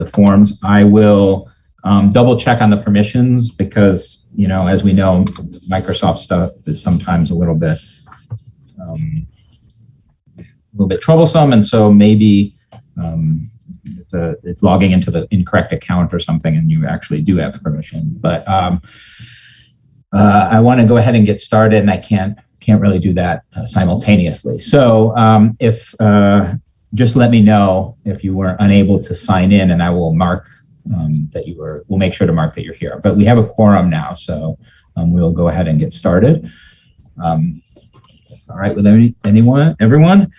the forms. I will double check on the permissions because, you know, as we know, Microsoft stuff is sometimes a little bit troublesome, and so maybe it's logging into the incorrect account or something, and you actually do have permission. But I want to go ahead and get started, and I can't really do that simultaneously. So if just let me know if you were unable to sign in, and I will mark that you were. We'll make sure to mark that you're here. But we have a quorum now, so we'll go ahead and get started. All right, with everyone.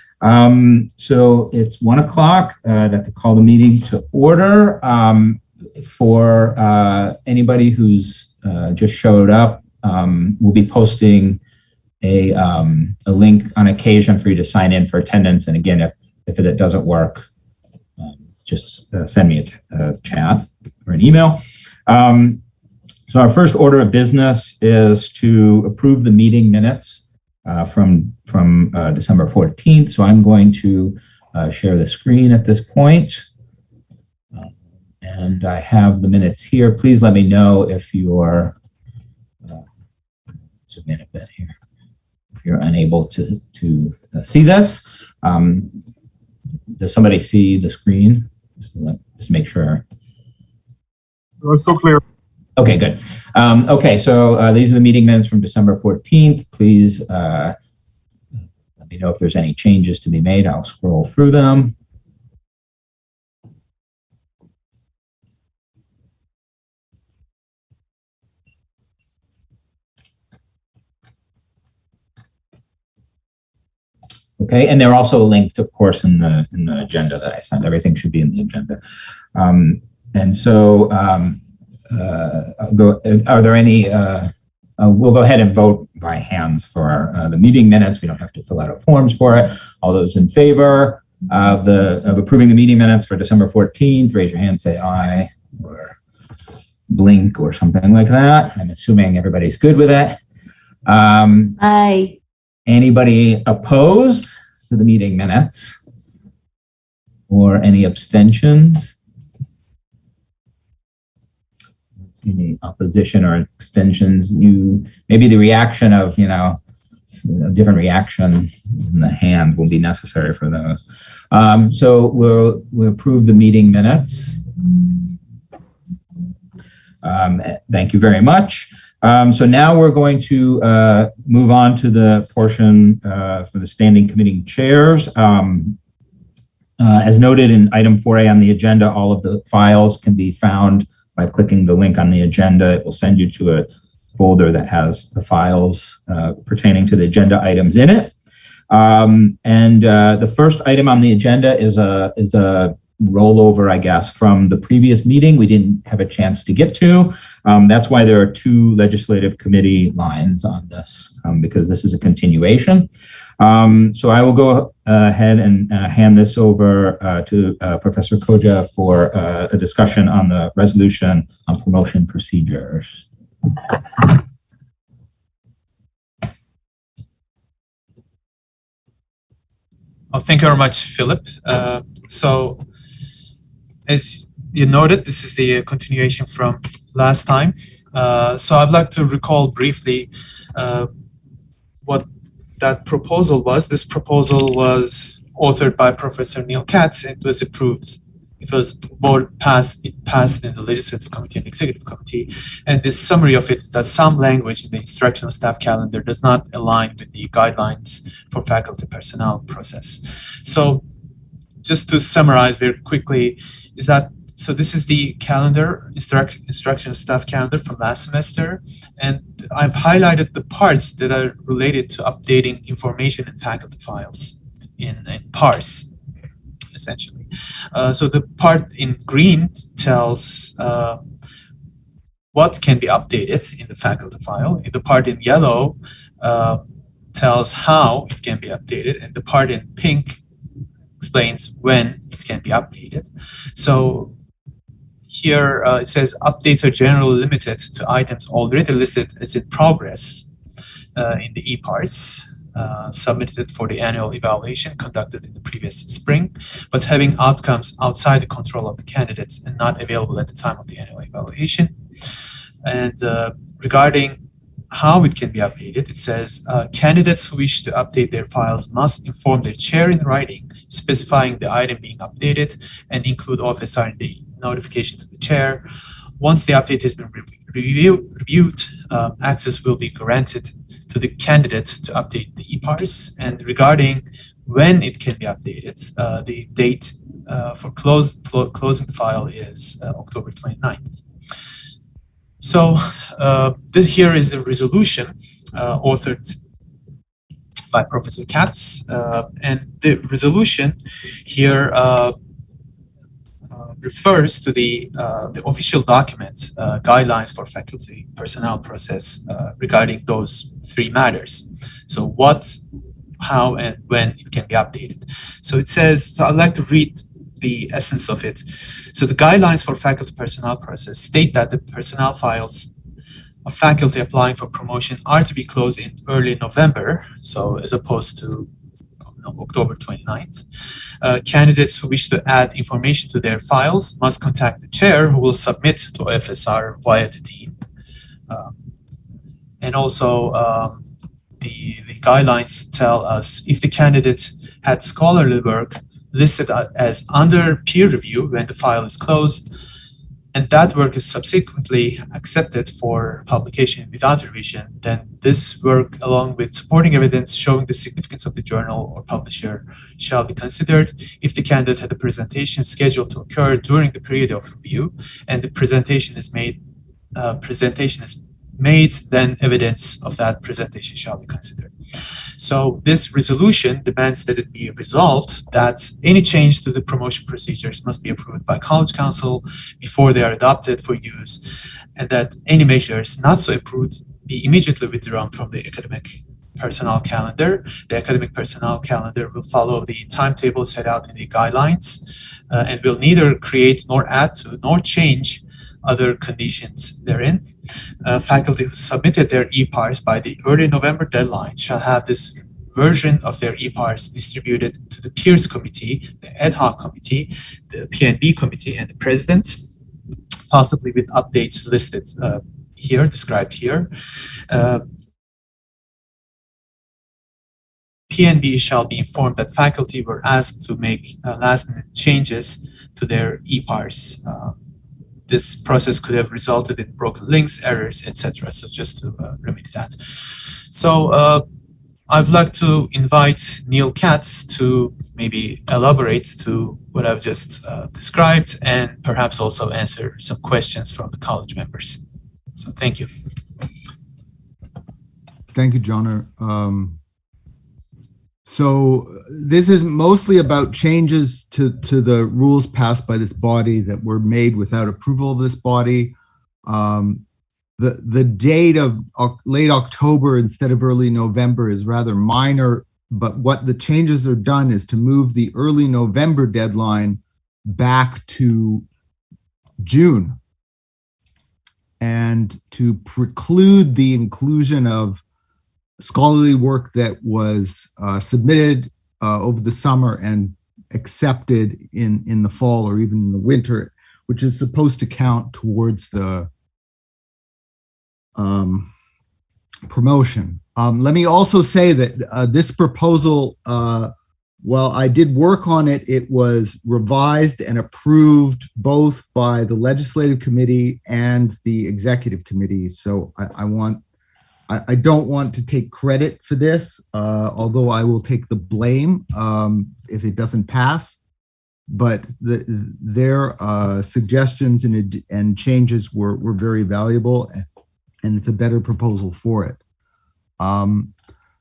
So it's 1 o'clock. I'd have to call the meeting to order. For anybody who's just showed up, we'll be posting a link on occasion for you to sign in for attendance. And again, if it doesn't work, just send me a chat or an email. So our first order of business is to approve the meeting minutes from December 14th. So I'm going to share the screen at this point. And I have the minutes here. Please let me know if you're, submit a bit here, if you're unable to see this. Does somebody see the screen? Just make sure. It's so clear. Okay, good. Okay, so these are the meeting minutes from December 14th. Please let me know if there's any changes to be made. I'll scroll through them. Okay, and they're also linked, of course, in the agenda that I sent. Everything should be in the agenda. And so, are there any? We'll go ahead and vote by hands for the meeting minutes. We don't have to fill out forms for it. All those in favor of approving the meeting minutes for December 14th, raise your hand, say aye, or blink, or something like that. I'm assuming everybody's good with it. Aye. Anybody opposed to the meeting minutes? Or any abstentions? Any opposition or abstentions? Maybe the reaction of, a different reaction in the hand will be necessary for those. So we'll approve the meeting minutes. Thank you very much. So now we're going to move on to the portion for the standing committee chairs. As noted in item 4A on the agenda, all of the files can be found by clicking the link on the agenda. It will send you to a folder that has the files pertaining to the agenda items in it. The first item on the agenda is a rollover, I guess, from the previous meeting we didn't have a chance to get to. That's why there are two legislative committee lines on this, because this is a continuation. So I will go ahead and hand this over to Professor Koja for a discussion on the resolution on promotion procedures. Oh, thank you very much, Philip. So as you noted, this is the continuation from last time. So I'd like to recall briefly what that proposal was. This proposal was authored by Professor Neil Katz. It was approved. It was passed in the Legislative Committee and Executive Committee. And the summary of it is that some language in the instructional staff calendar does not align with the guidelines for faculty personnel process. So just to summarize very quickly, is that so this is the calendar, instructional staff calendar from last semester, and I've highlighted the parts that are related to updating information in faculty files in parse, essentially. So the part in green tells what can be updated in the faculty file, and the part in yellow tells how it can be updated, and the part in pink explains when it can be updated. So here it says updates are generally limited to items already listed as in progress in the eParts. submitted for the annual evaluation conducted in the previous spring, but having outcomes outside the control of the candidates and not available at the time of the annual evaluation. And regarding how it can be updated, it says candidates who wish to update their files must inform their chair in writing, specifying the item being updated and include OFSR in the notification to the chair. Once the update has been reviewed, access will be granted to the candidate to update the ePars. And regarding when it can be updated, the date for closing the file is October 29th. So here is a resolution authored by Professor Katz, and the resolution here refers to the official document, guidelines for faculty personnel process regarding those three matters. So what, how, and when it can be updated. So it says, so I'd like to read the essence of it. So the guidelines for faculty personnel process state that the personnel files of faculty applying for promotion are to be closed in early November, so as opposed to October 29th. Candidates who wish to add information to their files must contact the chair, who will submit to FSR via the dean. And also the guidelines tell us if the candidate had scholarly work listed as under peer review when the file is closed, and that work is subsequently accepted for publication without revision, then this work, along with supporting evidence showing the significance of the journal or publisher, shall be considered. If the candidate had a presentation scheduled to occur during the period of review, and the presentation is made, then evidence of that presentation shall be considered. So this resolution demands that it be resolved that any change to the promotion procedures must be approved by College Council before they are adopted for use, and that any measures not so approved be immediately withdrawn from the academic personnel calendar. The academic personnel calendar will follow the timetable set out in the guidelines and will neither create nor add to nor change other conditions therein. Faculty who submitted their ePars by the early November deadline shall have this version of their ePars distributed to the peers committee, the ad hoc committee, the PNB committee, and the president, possibly with updates listed here, described here. PNB shall be informed that faculty were asked to make last-minute changes to their ePars. This process could have resulted in broken links, errors, etc. So just to remedy that. So I'd like to invite Neil Katz to maybe elaborate to what I've just described, and perhaps also answer some questions from the college members. So thank you. Thank you, Johnner. So this is mostly about changes to the rules passed by this body that were made without approval of this body. The date of late October instead of early November is rather minor, but what the changes are done is to move the early November deadline back to June and to preclude the inclusion of scholarly work that was submitted over the summer and accepted in the fall or even in the winter, which is supposed to count towards the promotion. Let me also say that this proposal, while I did work on it, it was revised and approved both by the legislative committee and the executive committee. So I don't want to take credit for this, although I will take the blame if it doesn't pass. But their suggestions and changes were very valuable, and it's a better proposal for it.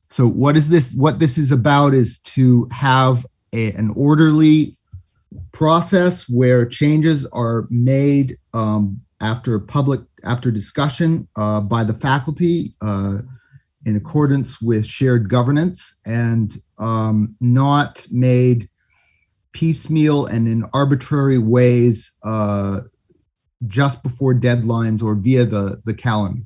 So what this is about is to have an orderly process where changes are made after discussion by the faculty in accordance with shared governance, and not made piecemeal and in arbitrary ways just before deadlines or via the calendar.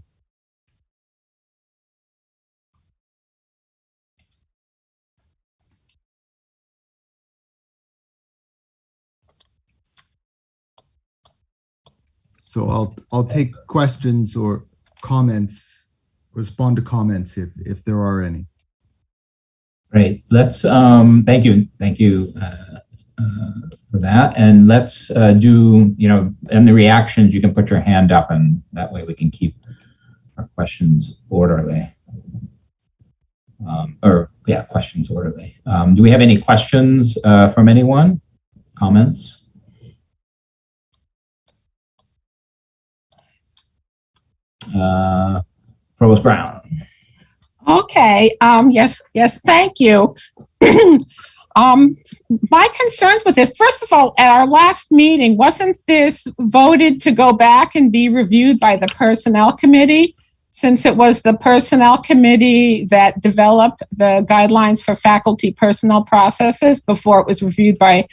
So I'll take questions or comments, respond to comments if there are any. Great. Let's thank you for that, and let's do and the reactions. You can put your hand up, and that way we can keep our questions orderly. Questions orderly. Do we have any questions from anyone? Comments? Provost Brown. Okay. Yes, thank you. My concerns with this, first of all, at our last meeting, wasn't this voted to go back and be reviewed by the Personnel Committee, since it was the Personnel Committee that developed the guidelines for faculty personnel processes before it was reviewed by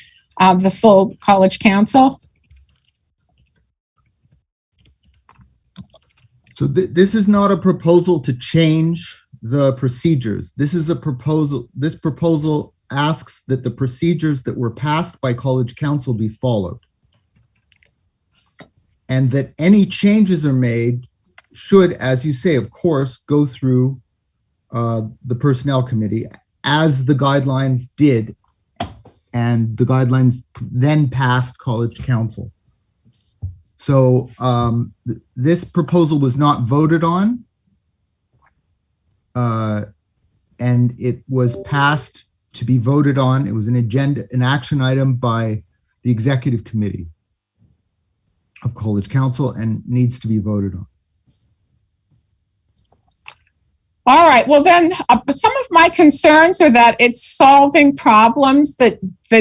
the full College Council? So this is not a proposal to change the procedures. This is a proposal. This proposal asks that the procedures that were passed by College Council be followed, and that any changes are made should, as you say, of course, go through the Personnel Committee, as the guidelines did, and the guidelines then passed College Council. So this proposal was not voted on, and it was passed to be voted on. It was an action item by the Executive Committee of College Council and needs to be voted on. All right. Well, then some of my concerns are that it's solving problems that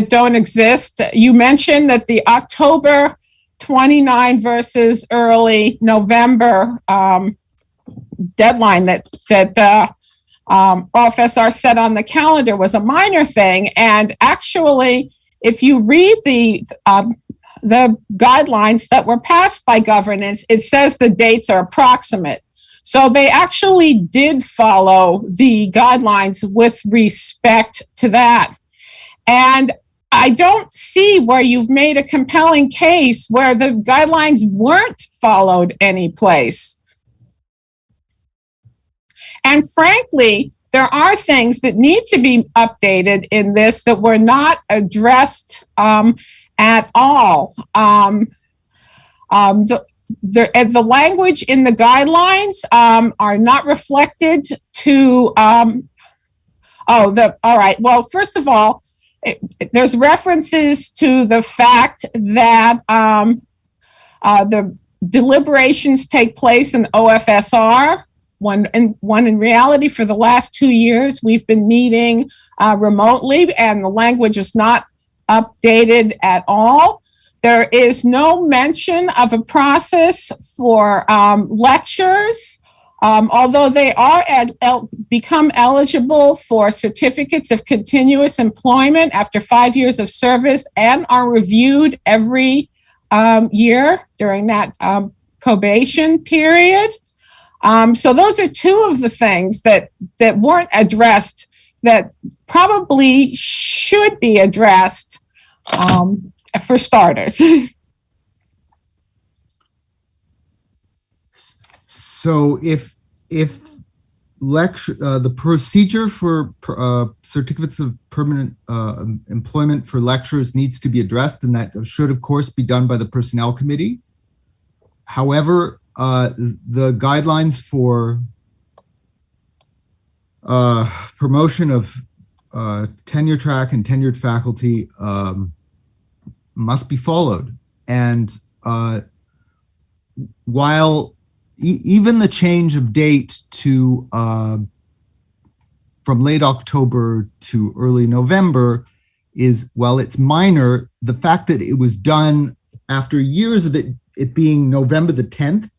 don't exist. You mentioned that the October 29 versus early November deadline that OFSR set on the calendar was a minor thing. And actually, if you read the guidelines that were passed by governance, it says the dates are approximate. So they actually did follow the guidelines with respect to that. And I don't see where you've made a compelling case where the guidelines weren't followed anyplace. And frankly, there are things that need to be updated in this that were not addressed at all. The language in the guidelines are not reflected to, all right. Well, first of all, there's references to the fact that the deliberations take place in OFSR, when in reality for the last 2 years, we've been meeting remotely and the language is not updated at all. There is no mention of a process for lectures, although they are become eligible for certificates of continuous employment after 5 years of service and are reviewed every year during that probation period. So those are two of the things that weren't addressed that probably should be addressed for starters. So if lecture the procedure for certificates of permanent employment for lecturers needs to be addressed, and that should of course be done by the Personnel Committee. However, the guidelines for promotion of tenure track and tenured faculty must be followed. And while even the change of date to from late October to early November is, while it's minor, the fact that it was done after years of it being November the 10th,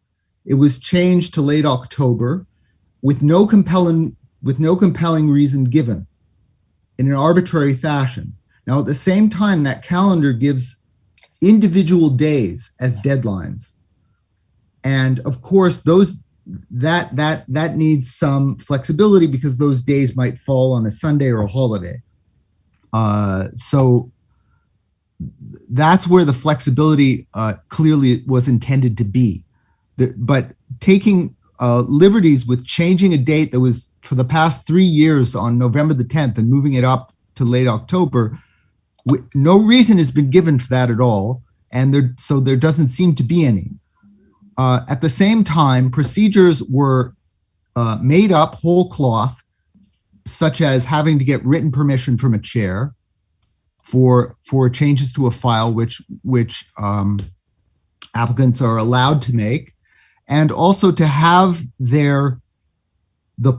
it was changed to late October with no compelling reason given, in an arbitrary fashion. Now, at the same time, that calendar gives individual days as deadlines. And of course, that needs some flexibility because those days might fall on a Sunday or a holiday. So that's where the flexibility clearly was intended to be. But taking liberties with changing a date that was for the past 3 years on November the 10th and moving it up to late October, no reason has been given for that at all. And so there doesn't seem to be any. At the same time, procedures were made up whole cloth, such as having to get written permission from a chair for changes to a file, which applicants are allowed to make, and also to have the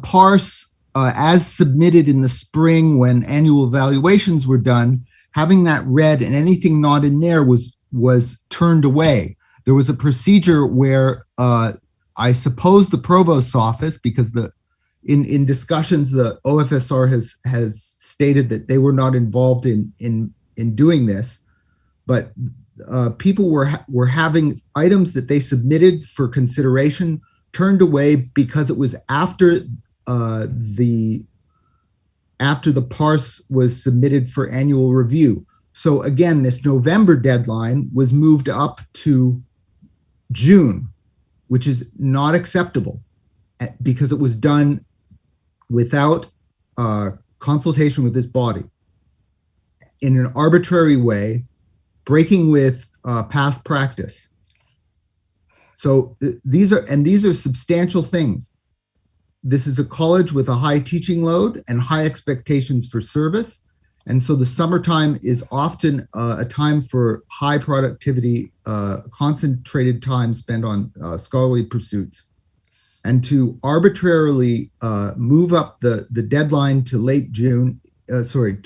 parse as submitted in the spring when annual evaluations were done, having that read and anything not in there was turned away. There was a procedure where I suppose the provost's office, because in discussions the OFSR has stated that they were not involved in doing this, but people were having items that they submitted for consideration turned away because it was after the parse was submitted for annual review. So again, this November deadline was moved up to June, which is not acceptable because it was done without consultation with this body in an arbitrary way, breaking with past practice. So these are substantial things. This is a college with a high teaching load and high expectations for service. And so the summertime is often a time for high productivity, concentrated time spent on scholarly pursuits. And to arbitrarily move up the deadline to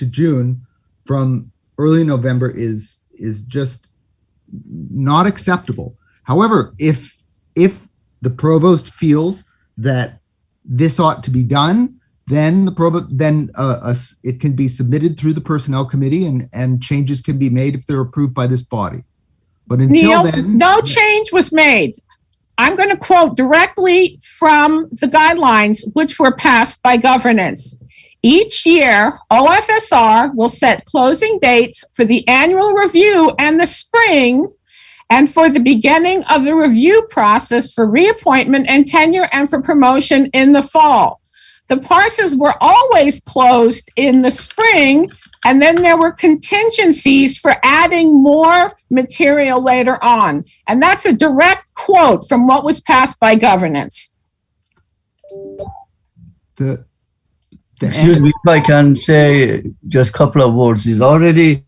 June from early November is just not acceptable. However, if the provost feels that this ought to be done, then it can be submitted through the personnel committee and changes can be made if they're approved by this body. But until Neil, then, no change was made. I'm going to quote directly from the guidelines which were passed by governance. Each year, OFSR will set closing dates for the annual review and the spring, and for the beginning of the review process for reappointment and tenure and for promotion in the fall. The parses were always closed in the spring, and then there were contingencies for adding more material later on. And that's a direct quote from what was passed by governance. Excuse me, if I can say just a couple of words. It's already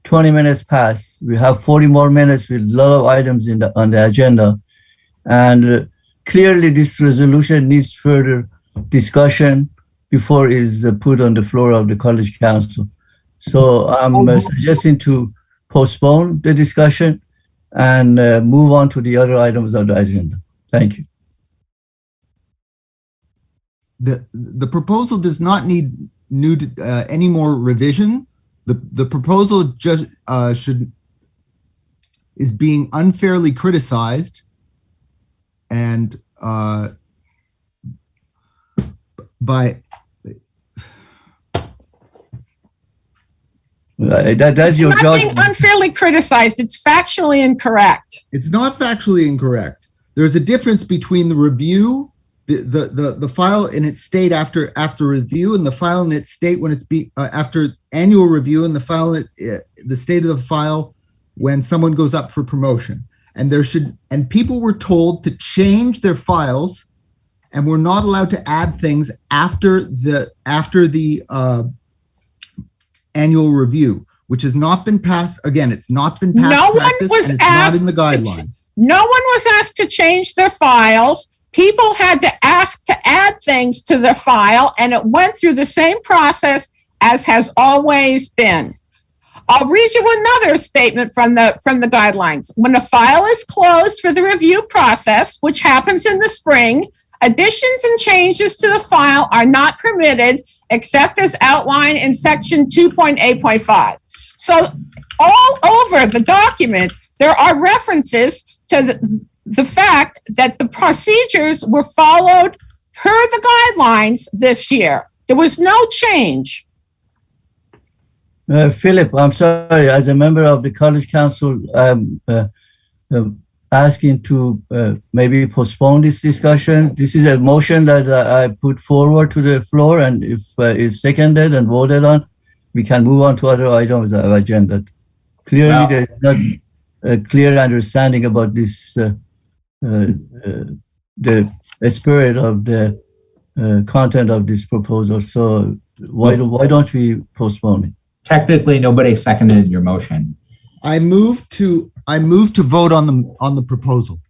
20 minutes past. We have 40 more minutes with a lot of items on the agenda. And clearly this resolution needs further discussion before it is put on the floor of the College Council. So I'm suggesting to postpone the discussion and move on to the other items of the agenda. Thank you. The proposal does not need any more revision. The proposal just is being unfairly criticized and by that's your judgment. Nothing unfairly criticized. It's factually incorrect. It's not factually incorrect. There's a difference between the review, the file in its state after review, and the file in its state when it's after annual review, and the file the state of the file when someone goes up for promotion. And people were told to change their files, and we're not allowed to add things after the annual review, which has not been passed. Again, it's not been passed. No one was asked. Not in the guidelines. No one was asked to change their files. People had to ask to add things to their file, and it went through the same process as has always been. I'll read you another statement from the guidelines. When a file is closed for the review process, which happens in the spring, additions and changes to the file are not permitted except as outlined in section 2.8.5. So all over the document, there are references to the fact that the procedures were followed per the guidelines this year. There was no change. Philip, I'm sorry, as a member of the College Council, I'm asking to maybe postpone this discussion. This is a motion that I put forward to the floor, and if it's seconded and voted on, we can move on to other items of agenda. Clearly, Well, there is not a clear understanding about this, the spirit of the content of this proposal. So why don't we postpone it? Technically, nobody seconded your motion. I move to vote on the proposal.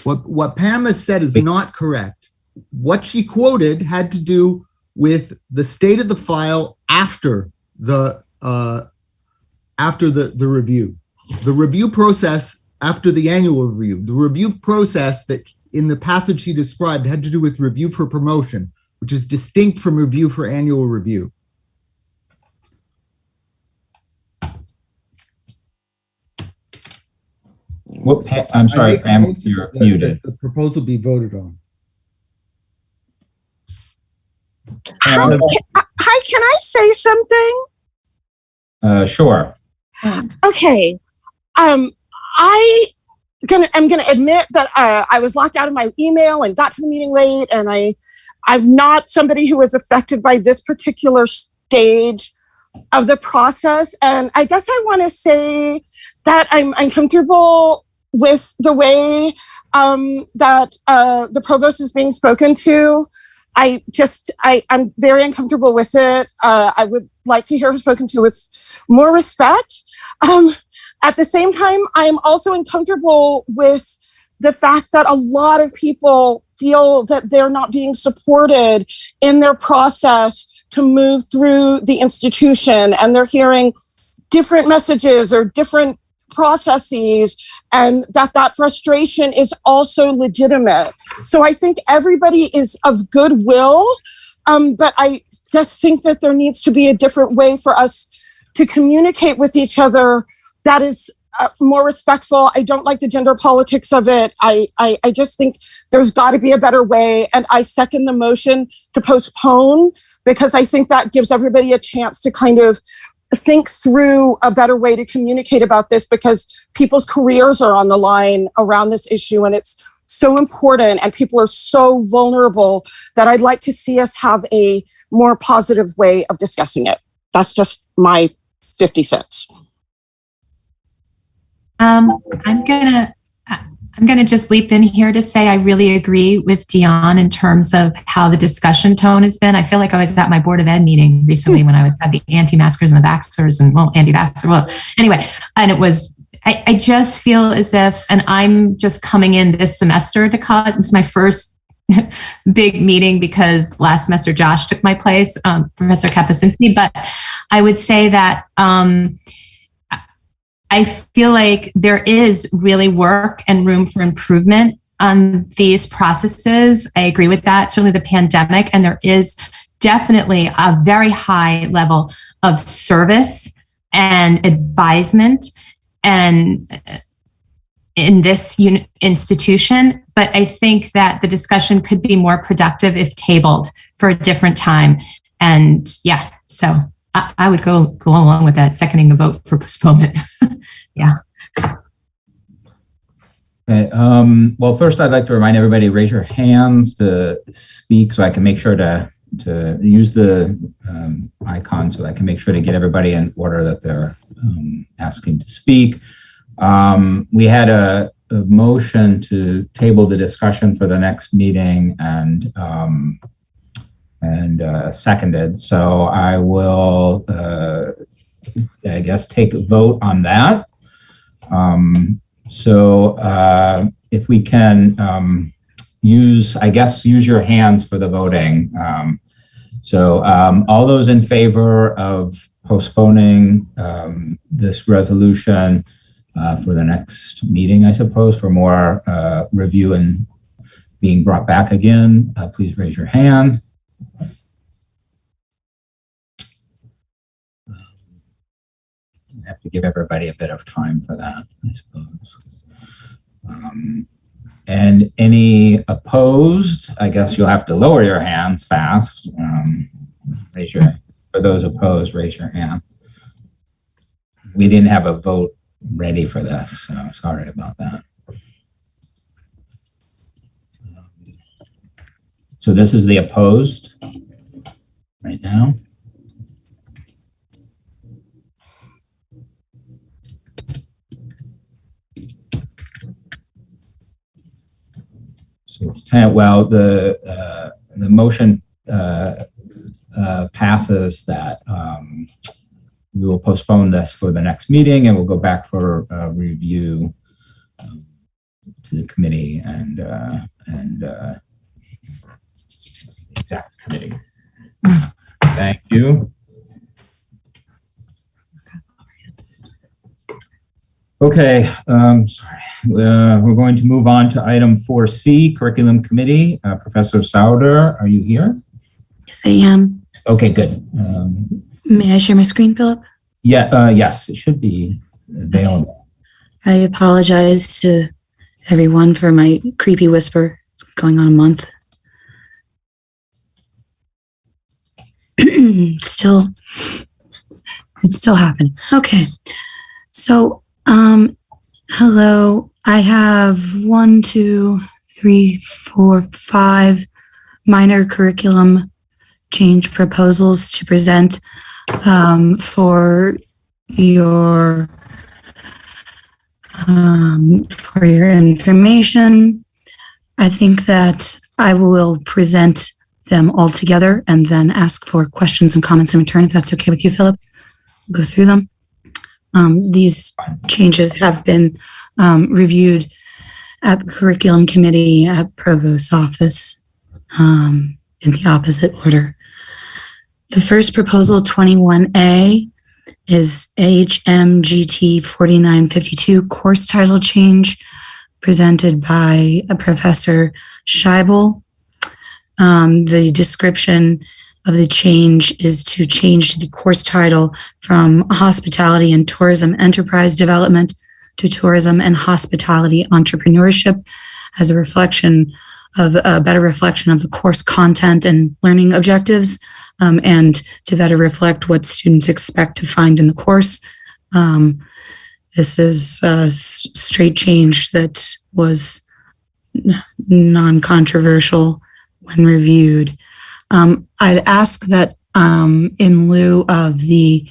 What Pam has said is not correct. What she quoted had to do with the state of the file after the review. The review process after the annual review. The review process that in the passage she described had to do with review for promotion, which is distinct from review for annual review. Whoops, I'm sorry, Pam, you're muted. The proposal be voted on. Hi, can I say something? Sure. Okay. I'm gonna admit that I was locked out of my email and got to the meeting late, and I'm not somebody who was affected by this particular stage of the process. And I guess I want to say that I'm comfortable with the way that the provost is being spoken to. I'm very uncomfortable with it. I would like to hear her spoken to with more respect. At the same time, I'm also uncomfortable with the fact that a lot of people feel that they're not being supported in their process to move through the institution, and they're hearing different messages or different processes, and that frustration is also legitimate. So I think everybody is of goodwill, but I just think that there needs to be a different way for us to communicate with each other that is more respectful. I don't like the gender politics of it. I just think there's got to be a better way. And I second the motion to postpone, because I think that gives everybody a chance to kind of think through a better way to communicate about this, because people's careers are on the line around this issue, and it's so important, and people are so vulnerable that I'd like to see us have a more positive way of discussing it. That's just my 50 cents. I'm gonna just leap in here to say I really agree with Dion in terms of how the discussion tone has been. I feel like I was at my Board of Ed meeting recently when I was at the anti-maskers and the vaxxers and anti-vaxxer. Well, anyway, and it was, I just feel as if, and I'm just coming in this semester to college. It's my first big meeting because last semester Josh took my place, Professor Kapusinski. But I would say that I feel like there is really work and room for improvement on these processes. I agree with that. Certainly the pandemic, and there is definitely a very high level of service and advisement and in this institution. But I think that the discussion could be more productive if tabled for a different time. And yeah, so I would go along with that, seconding the vote for postponement. Yeah. Okay, well, first I'd like to remind everybody, raise your hands to speak so I can make sure to use the icon so I can make sure to get everybody in order that they're asking to speak. We had a motion to table the discussion for the next meeting and seconded. So I will, I guess, take a vote on that. If we can use your hands for the voting. All those in favor of postponing this resolution for the next meeting, I suppose, for more review and being brought back again, please raise your hand. I have to give everybody a bit of time for that, I suppose. And any opposed, I guess you'll have to lower your hands fast. For those opposed, raise your hand. We didn't have a vote ready for this, so sorry about that. So this is the opposed right now. So it's 10. Well, the motion passes that we will postpone this for the next meeting, and we'll go back for review to the committee and exec committee. Thank you. Okay, sorry. We're going to move on to item 4C, Curriculum Committee. Professor Sauder, are you here? Yes, I am. Okay, good. May I share my screen, Philip? Yeah, yes, it should be available. I apologize to everyone for my creepy whisper. It's going on a month. It's still happening. Okay. So, hello. I have 1, 2, 3, 4, 5 minor curriculum change proposals to present for your information. I think that I will present them all together and then ask for questions and comments in return, if that's okay with you, Philip. Go through them. These changes have been reviewed at the curriculum committee at Provost's office in the opposite order. The first proposal, 21A, is HMGT 4952 course title change presented by Professor Scheibel. The description of the change is to change the course title from Hospitality and Tourism Enterprise Development to Tourism and Hospitality Entrepreneurship as a reflection of a better reflection of the course content and learning objectives, and to better reflect what students expect to find in the course. This is a straight change that was non-controversial when reviewed. I'd ask that in lieu of the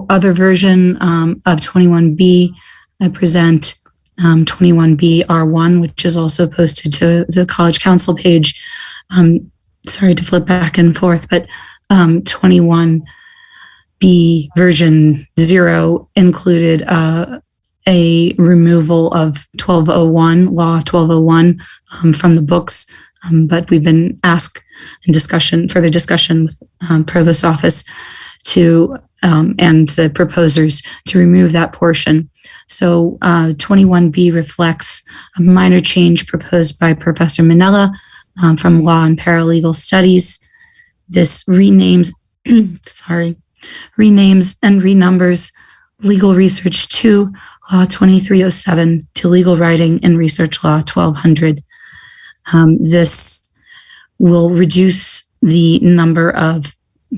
other version of 21B, I present 21B R1, which is also posted to the College Council page. Sorry to flip back and forth, but 21B version 0 included a removal of 1201, Law 1201, from the books, but we've been asked in further discussion with Provost's office to and the proposers to remove that portion. So 21B reflects a minor change proposed by Professor Minella from Law and Paralegal Studies. This renames and renumbers Legal Research 2, Law 2307, to Legal Writing and Research Law 1200. This will reduce the number of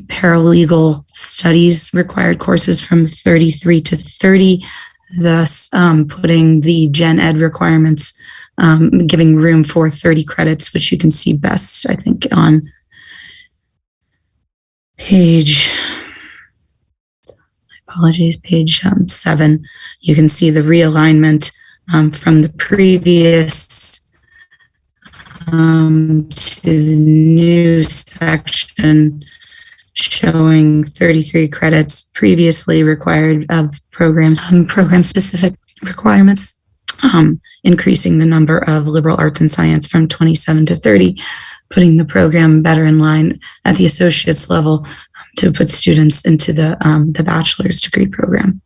paralegal studies required courses from 33 to 30, thus putting the gen ed requirements, giving room for 30 credits, which you can see best, I think, on page 7. You can see the realignment from the previous to the new section showing 33 credits previously required of program-specific requirements, increasing the number of liberal arts and science from 27 to 30, putting the program better in line at the associate's level to put students into the bachelor's degree program.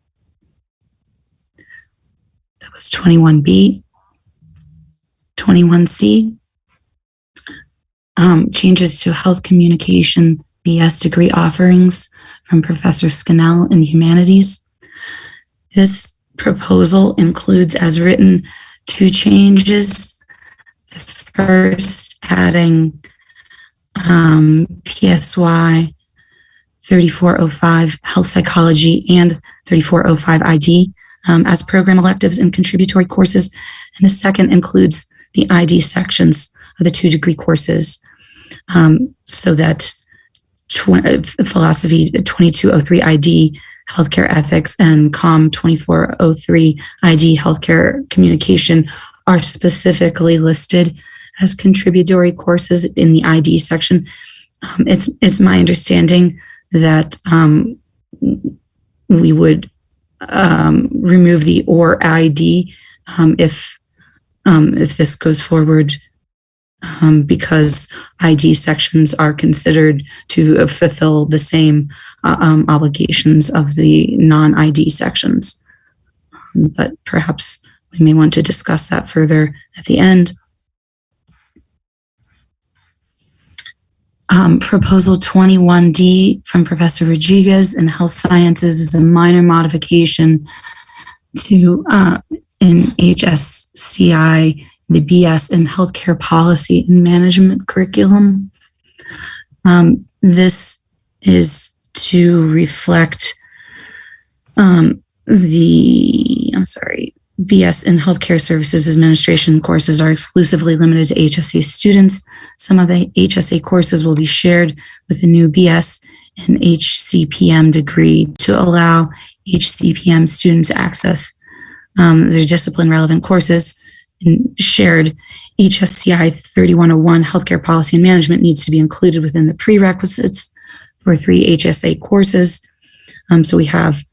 That was 21B. 21C, changes to health communication BS degree offerings from Professor Scannell in Humanities. This proposal includes, as written, 2 changes. The first adding PSY 3405 Health Psychology and 3405 ID as program electives and contributory courses. And the second includes the ID sections of the 2-degree courses, so that Philosophy 2203 ID, Healthcare Ethics, and COM 2403 ID, Healthcare Communication, are specifically listed as contributory courses in the ID section. It's my understanding that we would remove the or ID if this goes forward, because ID sections are considered to fulfill the same obligations of the non-ID sections. But perhaps we may want to discuss that further at the end. Proposal 21D from Professor Rodriguez in Health Sciences is a minor modification to in HSCI, the BS in Healthcare Policy and Management curriculum. This is to reflect BS in Healthcare Services Administration courses are exclusively limited to HSA students. Some of the HSA courses will be shared with the new BS and HCPM degree to allow HCPM students access their discipline relevant courses. And shared HSCI 3101 Healthcare Policy and Management needs to be included within the prerequisites for 3 HSA courses. So we have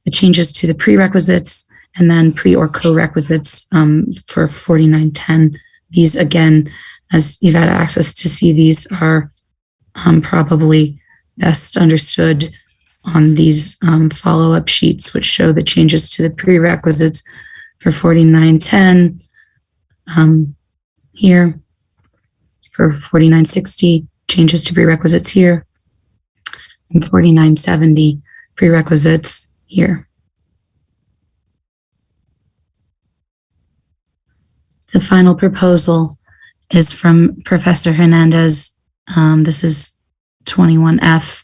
the changes to the prerequisites and then pre or co-requisites for 4910. These, again, as you've had access to see, these are probably best understood on these follow-up sheets, which show the changes to the prerequisites for 4910 here, for 4960, changes to prerequisites here, and 4970, prerequisites here. The final proposal is from Professor Hernandez. This is 21F.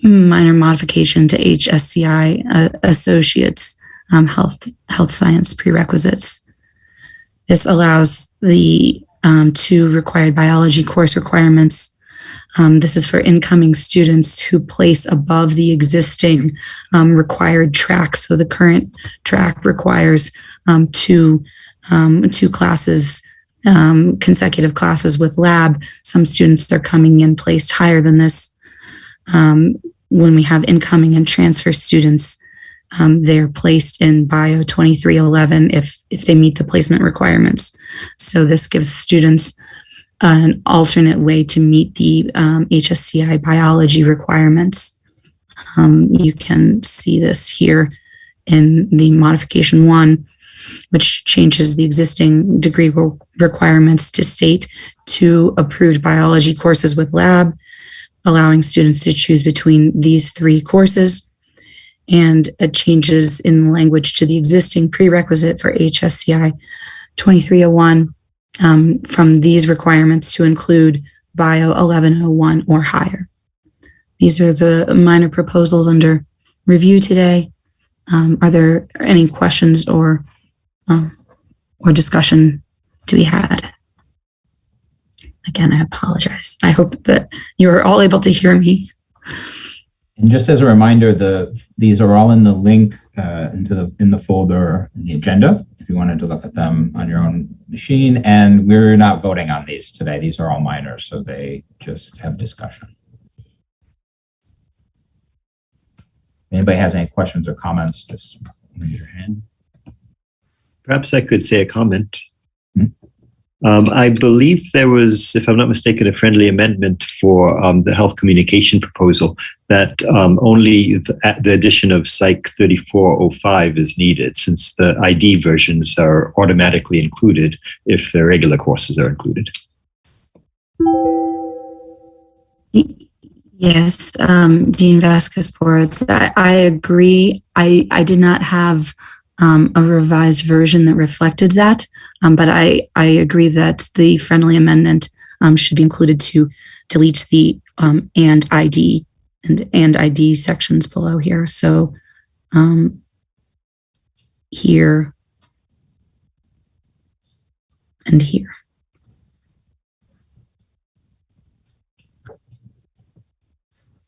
Minor modification to HSCI Associates Health Science prerequisites. This allows the 2 required biology course requirements. This is for incoming students who place above the existing required track. So the current track requires 2 classes, consecutive classes with lab. Some students are coming in placed higher than this. When we have incoming and transfer students, they're placed in Bio 2311 if they meet the placement requirements. So this gives students an alternate way to meet the HSCI biology requirements. You can see this here in the modification 1, which changes the existing degree requirements to state 2 approved biology courses with lab, allowing students to choose between these 3 courses, and changes in language to the existing prerequisite for HSCI 2301 from these requirements to include Bio 1101 or higher. These are the minor proposals under review today. Are there any questions or discussion to be had? Again, I apologize. I hope that you're all able to hear me. And just as a reminder, these are all in the link in the folder in the agenda, if you wanted to look at them on your own machine. And we're not voting on these today. These are all minor, so they just have discussion. If anybody has any questions or comments, just raise your hand. Perhaps I could say a comment. I believe there was, if I'm not mistaken, a friendly amendment for the health communication proposal that only the addition of Psych 3405 is needed, since the ID versions are automatically included if the regular courses are included. Yes, Dean Vasquez-Porras, I agree. I did not have a revised version that reflected that. But I agree that the friendly amendment should be included to delete the and ID sections below here. So here and here.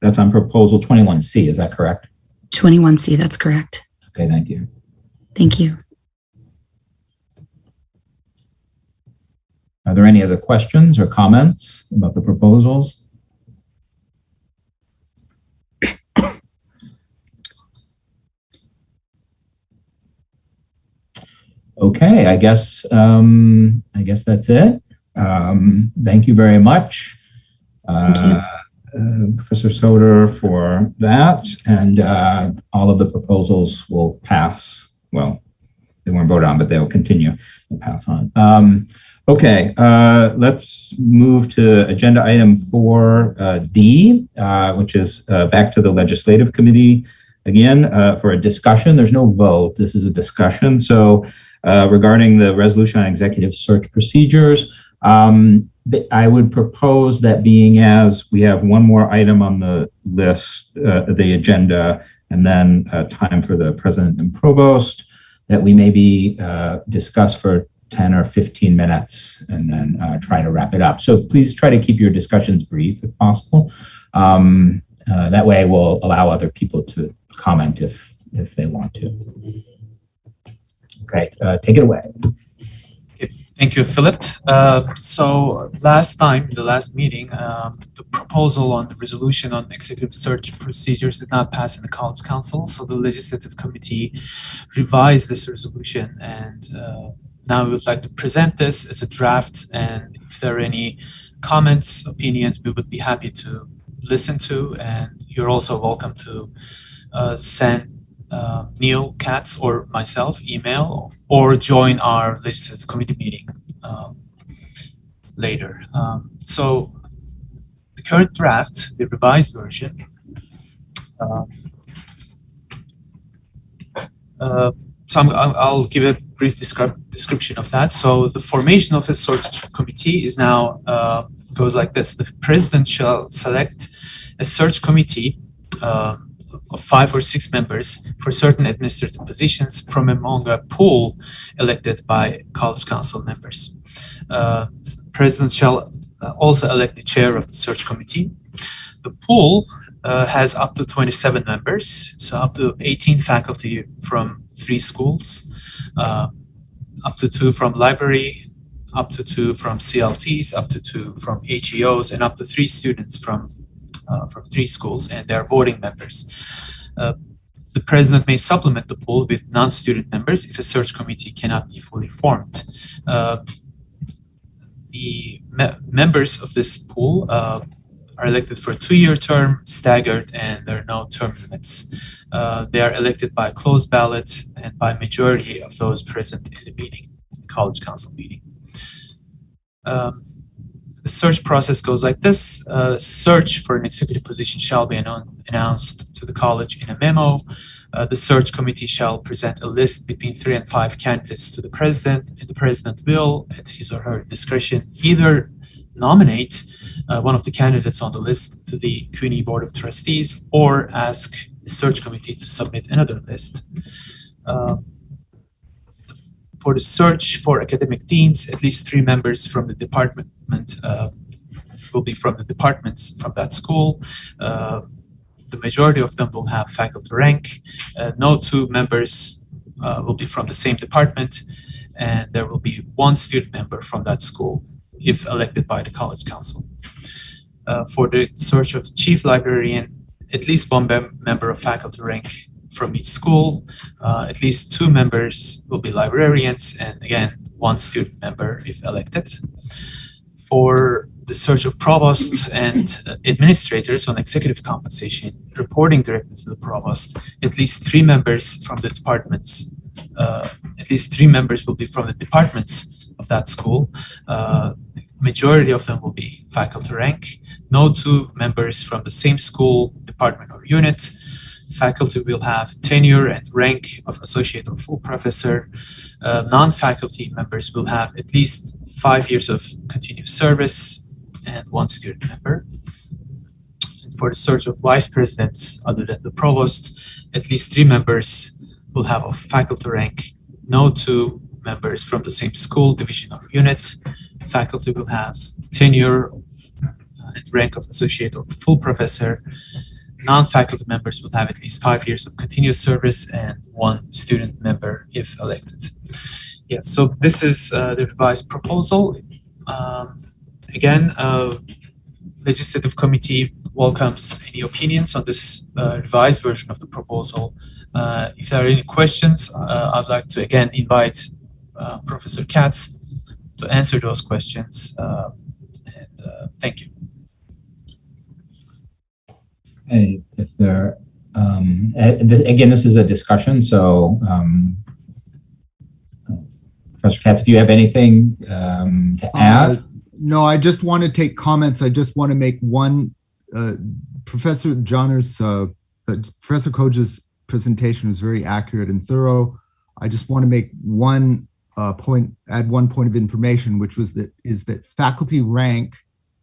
That's on proposal 21C, is that correct? 21C, that's correct. Okay, thank you. Thank you. Are there any other questions or comments about the proposals? Okay, I guess that's it. Thank you very much, Professor Soder, for that. And all of the proposals will pass. Well, they weren't voted on, but they will continue to pass on. Okay, let's move to agenda item 4D, which is back to the Legislative Committee again for a discussion. There's no vote. This is a discussion. So regarding the resolution on executive search procedures, I would propose that, being as we have one more item on the list, the agenda, and then time for the president and provost, that we maybe discuss for 10 or 15 minutes and then try to wrap it up. So please try to keep your discussions brief if possible. That way we'll allow other people to comment if they want to. Okay, take it away. Okay, thank you, Philip. So last time, the last meeting, the proposal on the resolution on executive search procedures did not pass in the College Council. So the Legislative Committee revised this resolution, and now we would like to present this as a draft. And if there are any comments, opinions, we would be happy to listen to. And you're also welcome to send Neil Katz or myself email, or join our Legislative Committee meeting later. So the current draft, the revised version, so I'll give a brief description of that. So the formation of a search committee is now goes like this. The president shall select a search committee of 5 or 6 members for certain administrative positions from among a pool elected by College Council members. The president shall also elect the chair of the search committee. The pool has up to 27 members, so up to 18 faculty from 3 schools, up to 2 from library, up to 2 from CLTs, up to 2 from HEOs, and up to 3 students from 3 schools, and they are voting members. The president may supplement the pool with non-student members if a search committee cannot be fully formed. The members of this pool are elected for a 2-year term, staggered, and there are no term limits. They are elected by closed ballot and by majority of those present in the meeting, College Council meeting. The search process goes like this. Search for an executive position shall be announced to the college in a memo. The search committee shall present a list between 3 and 5 candidates to the president, and the president will, at his or her discretion, either nominate one of the candidates on the list to the CUNY Board of Trustees or ask the search committee to submit another list. For the search for academic deans, at least 3 members from the department will be from the departments from that school. The majority of them will have faculty rank. No 2 members will be from the same department, and there will be 1 student member from that school if elected by the College Council. For the search of chief librarian, at least 1 member of faculty rank from each school. At least 2 members will be librarians, and again, 1 student member if elected. For the search of provosts and administrators on executive compensation, reporting directly to the provost, at least 3 members from the departments, at least 3 members will be from the departments of that school. Majority of them will be faculty rank. No 2 members from the same school, department, or unit. faculty will have tenure and rank of associate or full professor. Non-faculty members will have at least 5 years of continuous service and 1 student member. And for the search of vice presidents, other than the provost, at least 3 members will have a faculty rank, no 2 members from the same school, division, or unit. Faculty will have tenure and rank of associate or full professor. Non-faculty members will have at least 5 years of continuous service and 1 student member if elected. Yes, so this is the revised proposal. Again, Legislative Committee welcomes any opinions on this revised version of the proposal. If there are any questions, I'd like to again invite Professor Katz to answer those questions. Thank you. If there, again, this is a discussion, so Professor Katz, if you have anything to add? No, I just want to take comments. I just want to make one. Professor Koja's presentation was very accurate and thorough. I just want to make one point, add one point of information, which was that faculty rank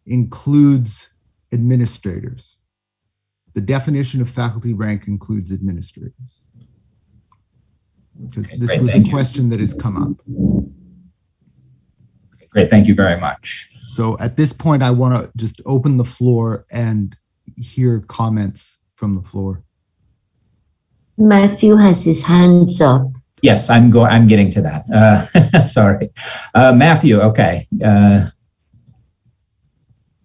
includes administrators. The definition of faculty rank includes administrators. Because this was a question that has come up. Great, thank you very much. So at this point, I want to just open the floor and hear comments from the floor. Matthew has his hands up. Yes, I'm getting to that. Sorry. Matthew, okay.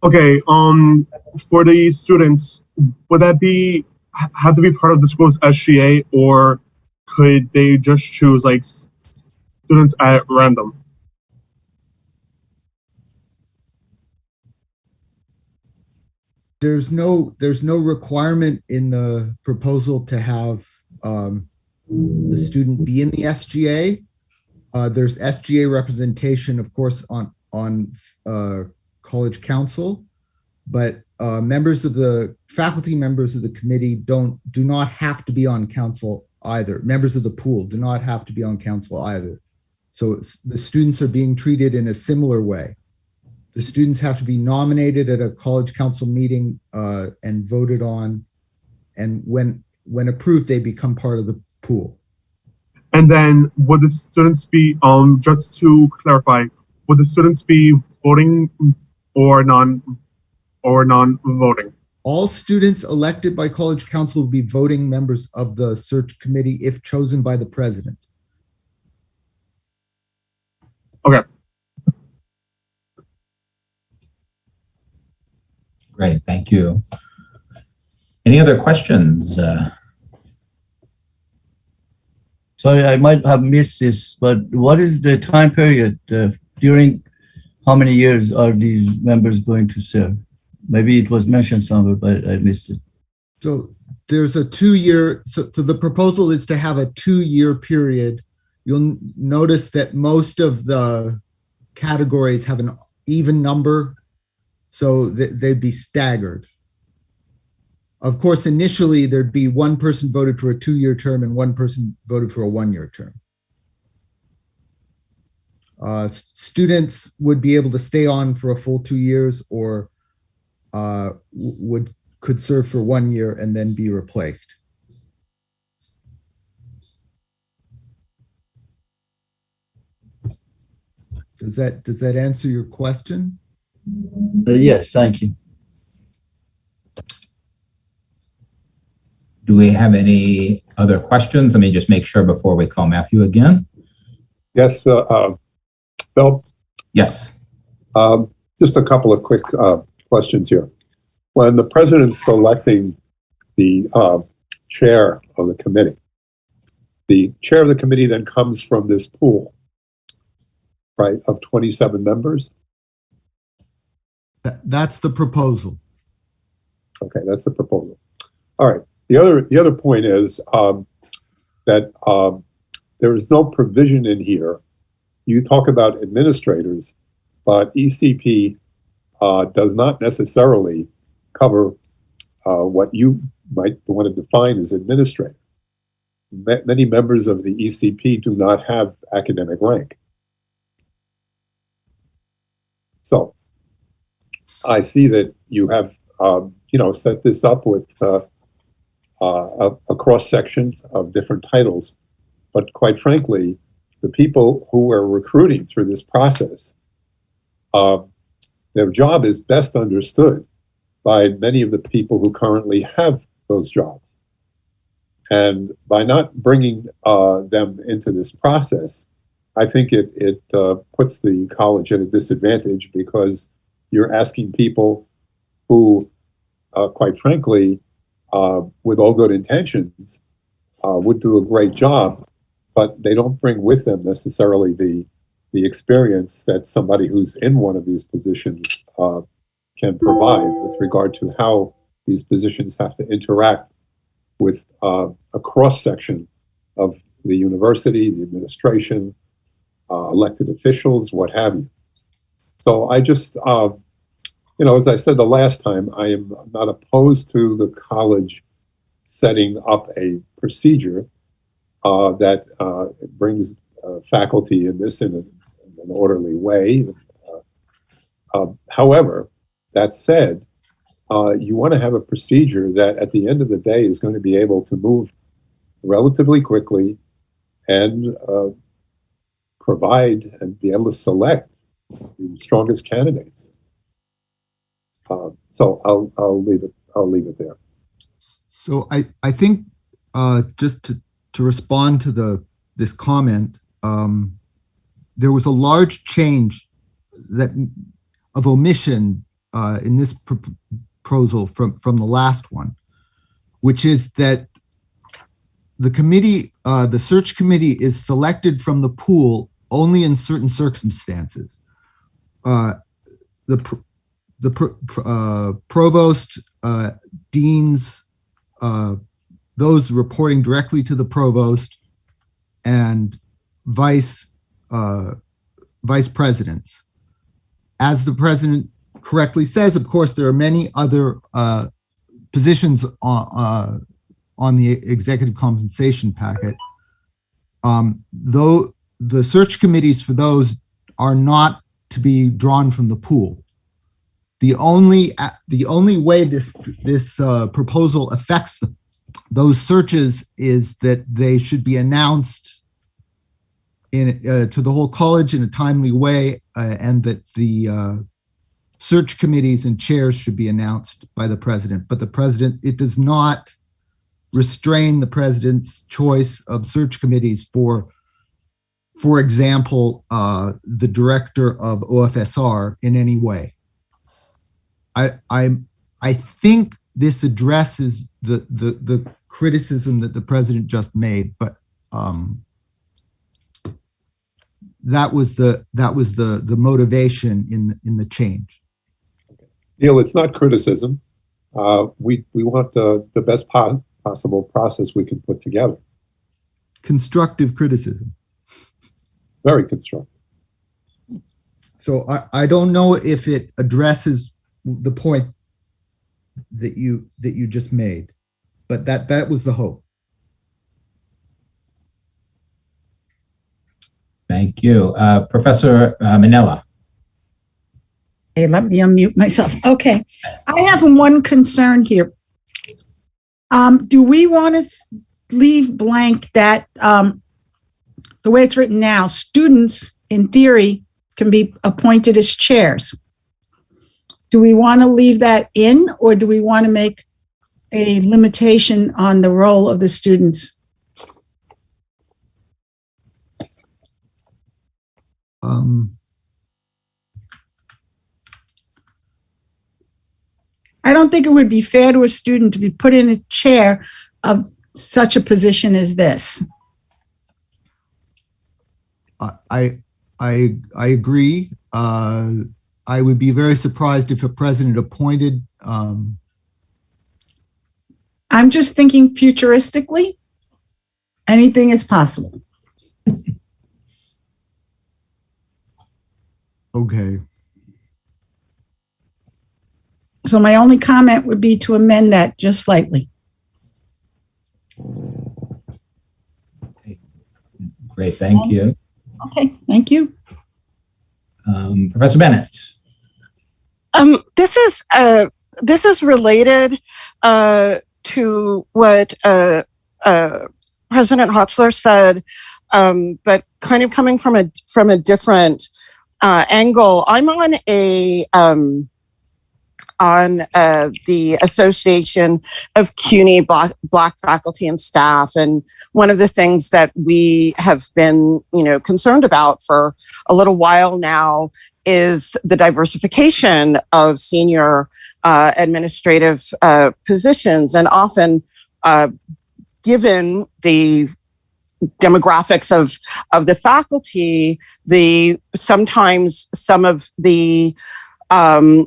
Okay, for the students, would that have to be part of the school's SGA, or could they just choose like students at random? There's no requirement in the proposal to have the student be in the SGA. There's SGA representation, of course, on college council, but faculty members of the committee do not have to be on council either. Members of the pool do not have to be on council either. So the students are being treated in a similar way. The students have to be nominated at a college council meeting and voted on, and when approved, they become part of the pool. And then would the students be, just to clarify, would the students be voting or non-voting? All students elected by college council will be voting members of the search committee if chosen by the president. Okay. Great, thank you. Any other questions? Sorry, I might have missed this, but what is the time period? During how many years are these members going to serve? Maybe it was mentioned somewhere, but I missed it. So there's a 2-year, so the proposal is to have a 2-year period. You'll notice that most of the categories have an even number, so they'd be staggered. Of course, initially there'd be one person voted for a 2-year term and one person voted for a 1-year term. Students would be able to stay on for a full 2 years, or could serve for 1 year and then be replaced. Does that answer your question? Yes, thank you. Do we have any other questions? Let me just make sure before we call Matthew again. Yes, Bill? Yes. Just a couple of quick questions here. When the president's selecting the chair of the committee, the chair of the committee then comes from this pool, right, of 27 members? That's the proposal. Okay, that's the proposal. All right. The other point is that there is no provision in here. You talk about administrators, but ECP does not necessarily cover what you might want to define as administrator. Many members of the ECP do not have academic rank. So I see that you have, set this up with a cross-section of different titles. But quite frankly, the people who are recruiting through this process, their job is best understood by many of the people who currently have those jobs. And by not bringing them into this process, I think it puts the college at a disadvantage, because you're asking people who, quite frankly, with all good intentions, would do a great job, but they don't bring with them necessarily the experience that somebody who's in one of these positions can provide with regard to how these positions have to interact with a cross-section of the university, the administration, elected officials, what have you. So I just, as I said the last time, I am not opposed to the college setting up a procedure that brings faculty in this in an orderly way. However, that said, you want to have a procedure that at the end of the day is going to be able to move relatively quickly and provide and be able to select the strongest candidates. So I'll leave it there. So I think just to respond to this comment, there was a large change of omission in this proposal from the last one, which is that the committee, the search committee, is selected from the pool only in certain circumstances. The provost, deans, those reporting directly to the provost, and vice presidents. As the president correctly says, of course, there are many other positions on the executive compensation packet. Though the search committees for those are not to be drawn from the pool. The only way this proposal affects those searches is that they should be announced to the whole college in a timely way, and that the search committees and chairs should be announced by the president. But the president, it does not restrain the president's choice of search committees for example, the director of OFSR in any way. I think this addresses the criticism that the president just made, but that was the motivation in the change. Neil, it's not criticism. We want the best possible process we can put together. Constructive criticism. Very constructive. So I don't know if it addresses the point that you just made, but that was the hope. Thank you. Professor Manella. Hey, let me unmute myself. Okay. I have one concern here. Do we want to leave blank that the way it's written now, students in theory can be appointed as chairs? Do we want to leave that in, or do we want to make a limitation on the role of the students? I don't think it would be fair to a student to be put in a chair of such a position as this. I agree. I would be very surprised if a president appointed. I'm just thinking futuristically. Anything is possible. Okay. So my only comment would be to amend that just slightly. Great, thank you. Okay, thank you. Professor Bennett. This is related to what President Hotzler said, but kind of coming from a different angle. I'm on the Association of CUNY Black Faculty and Staff, and one of the things that we have been, concerned about for a little while now is the diversification of senior administrative positions, and often given the demographics of the faculty, sometimes some of the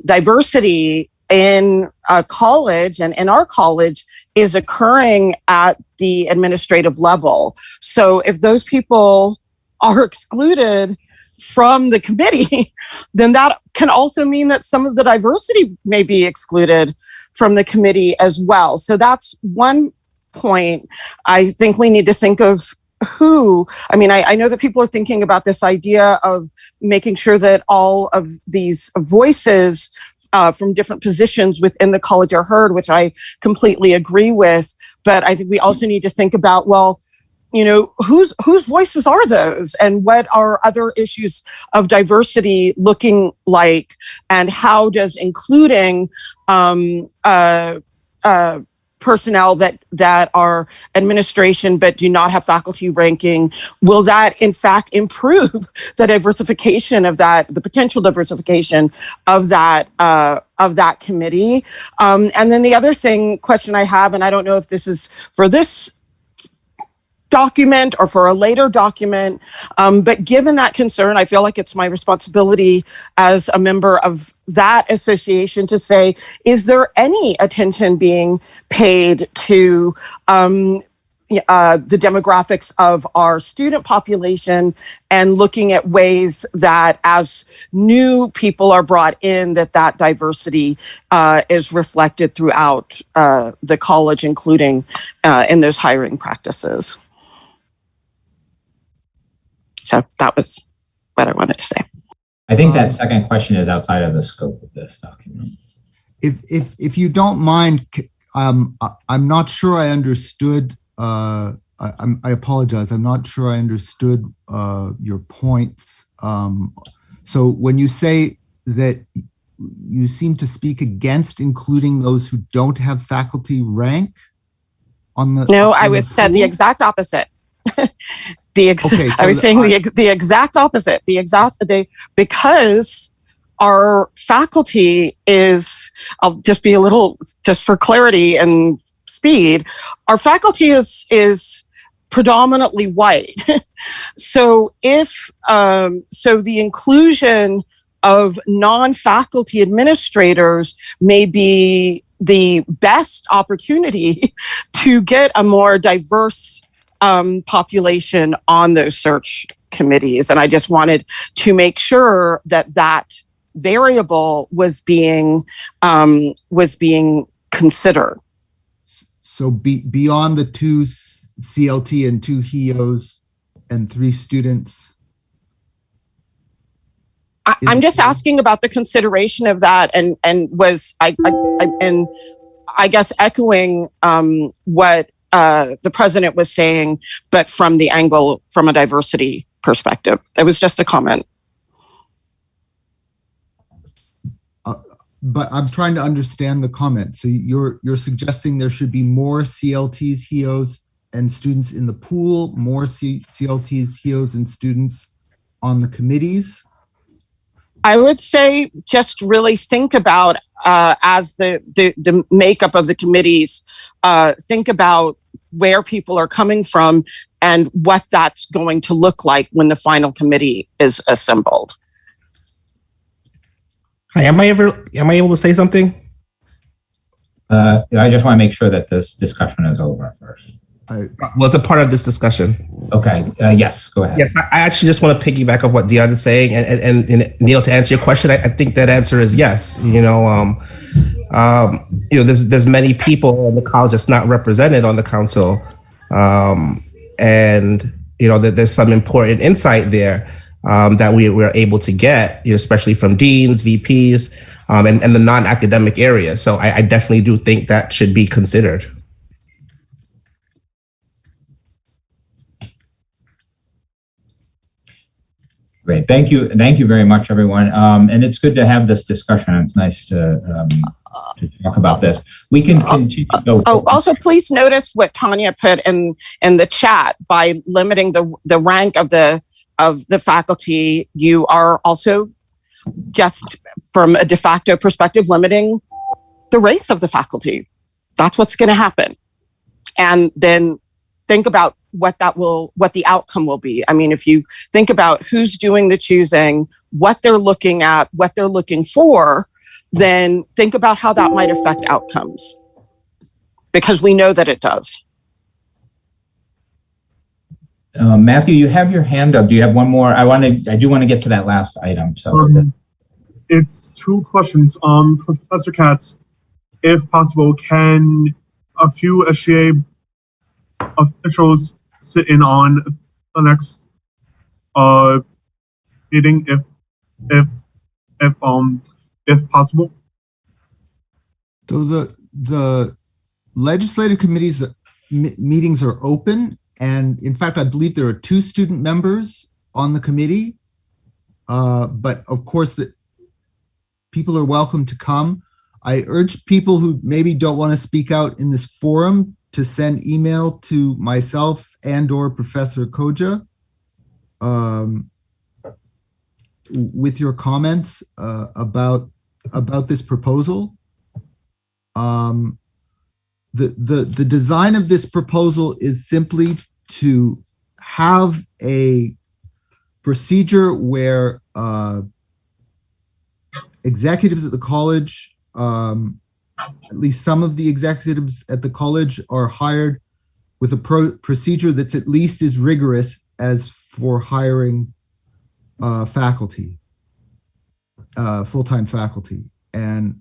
diversity in a college and in our college is occurring at the administrative level. So if those people are excluded from the committee, then that can also mean that some of the diversity may be excluded from the committee as well. So that's one point. I think we need to think of I know that people are thinking about this idea of making sure that all of these voices from different positions within the college are heard, which I completely agree with. But I think we also need to think about, whose voices are those, and what are other issues of diversity looking like, and how does including personnel that are administration but do not have faculty ranking, will that in fact improve the diversification of the potential diversification of that committee? And then the other question I have, and I don't know if this is for this document or for a later document, but given that concern, I feel like it's my responsibility as a member of that association to say, is there any attention being paid to the demographics of our student population, and looking at ways that as new people are brought in, that diversity is reflected throughout the college, including in those hiring practices. So that was what I wanted to say. I think that second question is outside of the scope of this document. If you don't mind, I'm not sure I understood. I apologize. I'm not sure I understood your points. So when you say that you seem to speak against including those who don't have faculty rank on the— No, I said the exact opposite. I was saying the exact opposite. Because our faculty is, I'll just be just for clarity and speed, our faculty is predominantly white. So the inclusion of non-faculty administrators may be the best opportunity to get a more diverse population on those search committees. And I just wanted to make sure that variable was being considered. So beyond the 2 CLT and 2 HEOs and 3 students? I'm just asking about the consideration of that, and I guess echoing what the president was saying, but from the angle, from a diversity perspective. It was just a comment. But I'm trying to understand the comment. So you're suggesting there should be more CLTs, HEOs, and students in the pool, more CLTs, HEOs, and students on the committees? I would say just really think about, as the makeup of the committees, think about where people are coming from and what that's going to look like when the final committee is assembled. Hi, am I able to say something? I just want to make sure that this discussion is over first. Well, it's a part of this discussion. Okay. Yes, go ahead. Yes, I actually just want to piggyback off what Dion is saying, and Neil, to answer your question, I think that answer is yes. There's many people in the college that's not represented on the council, and that there's some important insight there that we're able to get, especially from deans, VPs, and the non-academic areas. So I definitely do think that should be considered. Great. Thank you. Thank you very much, everyone. And it's good to have this discussion. It's nice to talk about this. We can continue. Also, please notice what Tanya put in the chat by limiting the rank of the faculty. You are also, just from a de facto perspective, limiting the race of the faculty. That's what's going to happen. And then think about what the outcome will be. I mean, if you think about who's doing the choosing, what they're looking at, what they're looking for, then think about how that might affect outcomes, because we know that it does. Matthew, you have your hand up. Do you have one more? I do want to get to that last item. So it's two questions. Professor Katz, if possible, can a few SGA officials sit in on the next meeting if possible? So the legislative committees meetings are open, and in fact, I believe there are 2 student members on the committee. But of course, that people are welcome to come. I urge people who maybe don't want to speak out in this forum to send email to myself and/or Professor Koja with your comments about this proposal. The design of this proposal is simply to have a procedure where executives at the college, at least some of the executives at the college, are hired with a procedure that's at least as rigorous as for hiring faculty, full-time faculty. And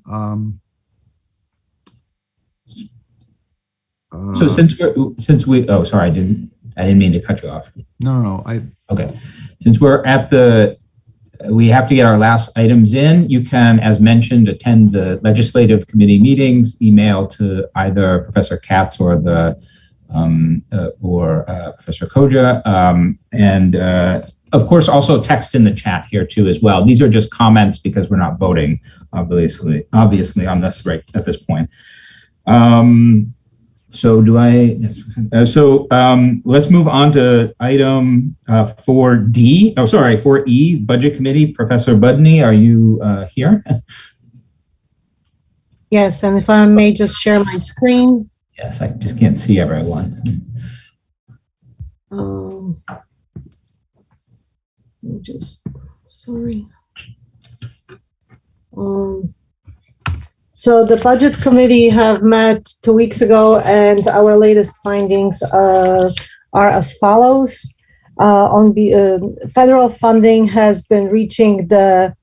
so since we oh, sorry, I didn't mean to cut you off. No, okay. Since we're at we have to get our last items in. You can, as mentioned, attend the legislative committee meetings, email to either Professor Katz or Professor Koja, and of course also text in the chat here too as well. These are just comments because we're not voting, obviously on this right at this point. So let's move on to item 4D. Oh, sorry, 4E, Budget Committee. Professor Budney, are you here? Yes, and if I may just share my screen. Yes, I just can't see everyone. Sorry. So the Budget Committee have met 2 weeks ago, and our latest findings are as follows. Federal funding has been reaching the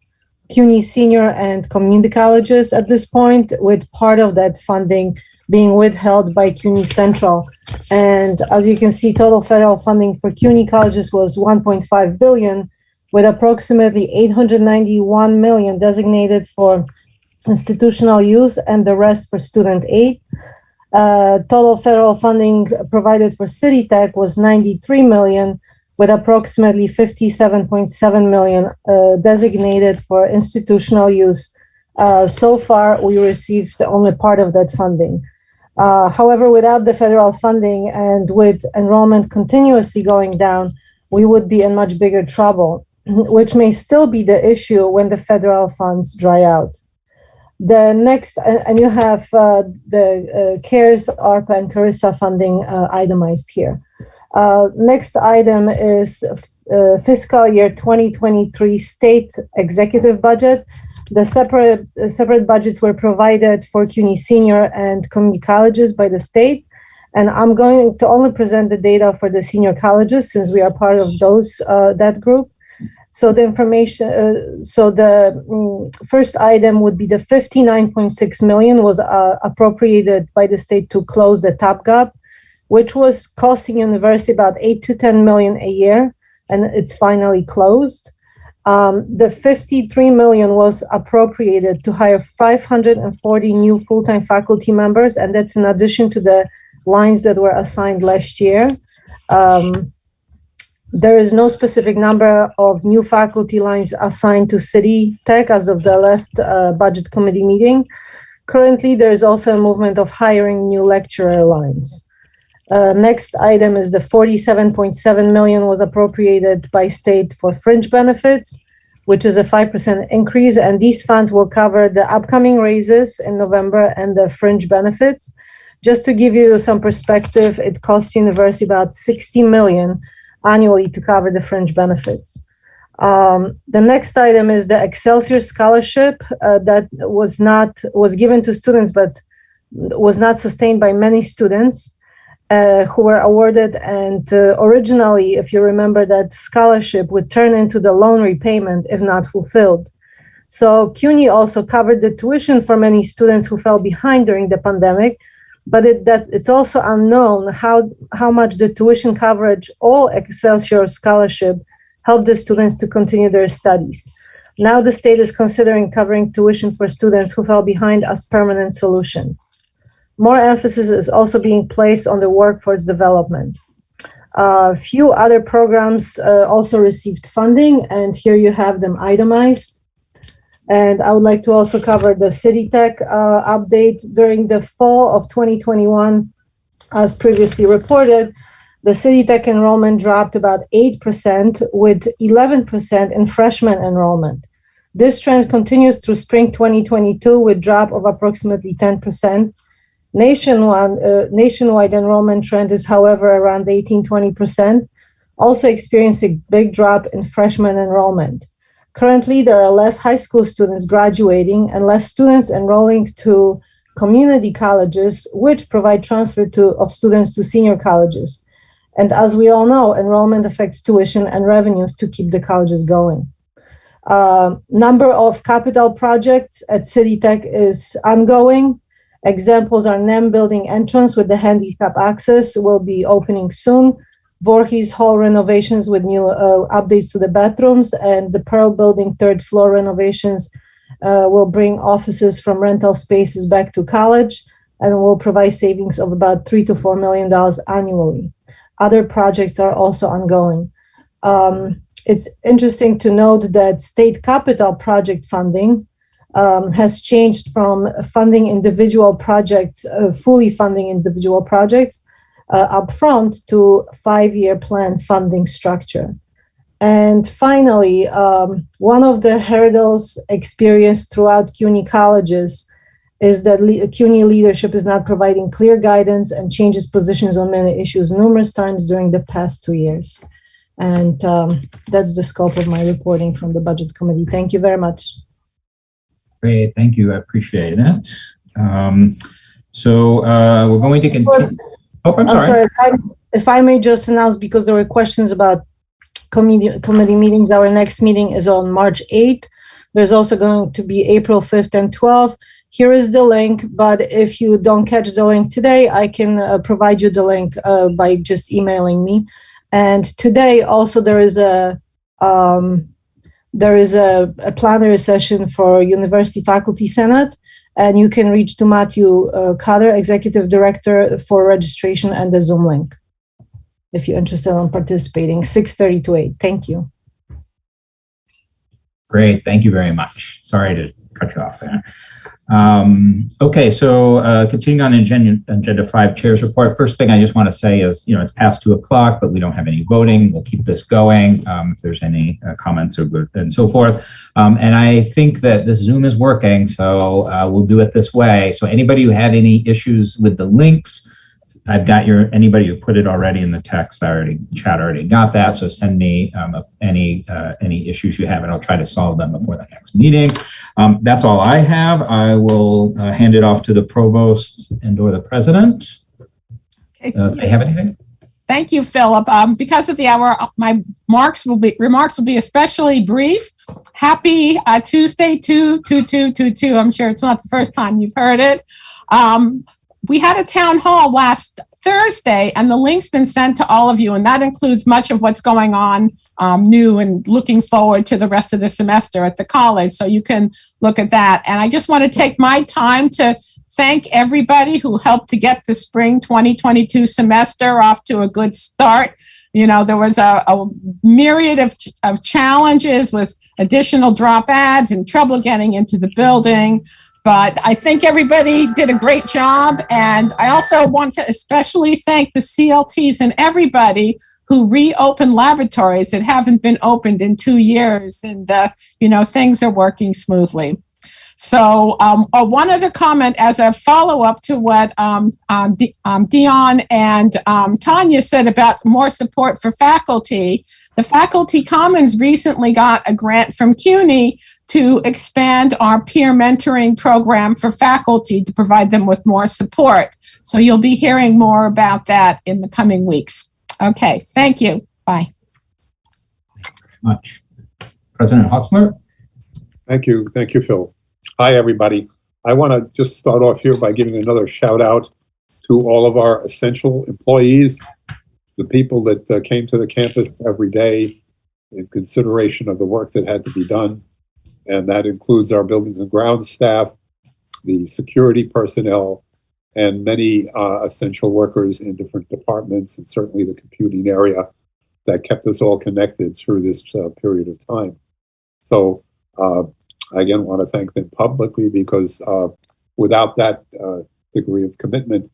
CUNY senior and community colleges at this point, with part of that funding being withheld by CUNY Central. And as you can see, total federal funding for CUNY colleges was $1.5 billion, with approximately $891 million designated for institutional use and the rest for student aid. Total federal funding provided for City Tech was $93 million, with approximately $57.7 million designated for institutional use. So far, we received only part of that funding. However, without the federal funding and with enrollment continuously going down, we would be in much bigger trouble, which may still be the issue when the federal funds dry out. The next, and you have the CARES, ARPA, and CARISA funding itemized here. Next item is fiscal year 2023 state executive budget. The separate budgets were provided for CUNY senior and community colleges by the state. And I'm going to only present the data for the senior colleges since we are part of that group. So the information, the first item would be the $59.6 million was appropriated by the state to close the top gap, which was costing university about 8 to 10 million a year, and it's finally closed. The 53 million was appropriated to hire 540 new full-time faculty members, and that's in addition to the lines that were assigned last year. There is no specific number of new faculty lines assigned to City Tech as of the last budget committee meeting. Currently, there is also a movement of hiring new lecturer lines. Next item is the 47.7 million was appropriated by state for fringe benefits, which is a 5% increase, and these funds will cover the upcoming raises in November and the fringe benefits. Just to give you some perspective, it costs university about 60 million annually to cover the fringe benefits. The next item is the Excelsior Scholarship that was given to students, but was not sustained by many students who were awarded. And originally, if you remember, that scholarship would turn into the loan repayment if not fulfilled. So CUNY also covered the tuition for many students who fell behind during the pandemic, but it's also unknown how much the tuition coverage, all Excelsior Scholarship, helped the students to continue their studies. Now the state is considering covering tuition for students who fell behind as permanent solution. More emphasis is also being placed on the workforce development. A few other programs also received funding, and here you have them itemized. And I would like to also cover the City Tech update. During the fall of 2021, as previously reported, the City Tech enrollment dropped about 8%, with 11% in freshman enrollment. This trend continues through spring 2022 with drop of approximately 10%. Nationwide enrollment trend is, however, around 18-20%, also experiencing a big drop in freshman enrollment. Currently, there are less high school students graduating and less students enrolling to community colleges, which provide transfer of students to senior colleges. And as we all know, enrollment affects tuition and revenues to keep the colleges going. Number of capital projects at City Tech is ongoing. Examples are NEM building entrance with the handicap access will be opening soon. Voorhees Hall renovations with new updates to the bathrooms, and the Pearl building third floor renovations will bring offices from rental spaces back to college and will provide savings of about $3 to $4 million annually. Other projects are also ongoing. It's interesting to note that state capital project funding has changed from funding individual projects, fully funding individual projects, upfront to 5-year plan funding structure. And finally, one of the hurdles experienced throughout CUNY colleges is that CUNY leadership is not providing clear guidance and changes positions on many issues numerous times during the past 2 years. And that's the scope of my reporting from the Budget Committee. Thank you very much. Great, thank you. I appreciate it. So we're going to continue. Oh, I'm sorry. If I may just announce, because there were questions about committee meetings, our next meeting is on March 8th. There's also going to be April 5th and 12th. Here is the link, but if you don't catch the link today, I can provide you the link by just emailing me. And today also there is a plenary session for University Faculty Senate, and you can reach to Matthew Cotter, Executive Director, for registration and the Zoom link if you're interested in participating, 6:30 to 8. Thank you. Great, thank you very much. Sorry to cut you off there. Okay, so continuing on agenda 5, Chair's report. First thing I just want to say is, it's past 2 o'clock, but we don't have any voting. We'll keep this going if there's any comments or good and so forth. And I think that this Zoom is working, so we'll do it this way. So anybody who had any issues with the links, I've got anybody who put it already in the text, chat already got that. So send me any issues you have, and I'll try to solve them before the next meeting. That's all I have. I will hand it off to the provost and/or the president. Okay. They have anything? Thank you, Philip. Because of the hour, my remarks will be especially brief. Happy Tuesday, 2/2/2/2. I'm sure it's not the first time you've heard it. We had a town hall last Thursday, and the link's been sent to all of you, and that includes much of what's going on new and looking forward to the rest of the semester at the college. So you can look at that. And I just want to take my time to thank everybody who helped to get the spring 2022 semester off to a good start. You know, there was a myriad of challenges with additional drop ads and trouble getting into the building. But I think everybody did a great job. And I also want to especially thank the CLTs and everybody who reopened laboratories that haven't been opened in 2 years. And, you know, things are working smoothly. So one other comment as a follow-up to what Dion and Tanya said about more support for faculty. The Faculty Commons recently got a grant from CUNY to expand our peer mentoring program for faculty to provide them with more support. So you'll be hearing more about that in the coming weeks. Okay, thank you. Bye. Much. President Hoxler. Thank you, Phil. Hi, everybody. I want to just start off here by giving another shout out to all of our essential employees, the people that came to the campus every day in consideration of the work that had to be done. And that includes our buildings and grounds staff, the security personnel, and many essential workers in different departments, and certainly the computing area that kept us all connected through this period of time. So I again want to thank them publicly, because without that degree of commitment,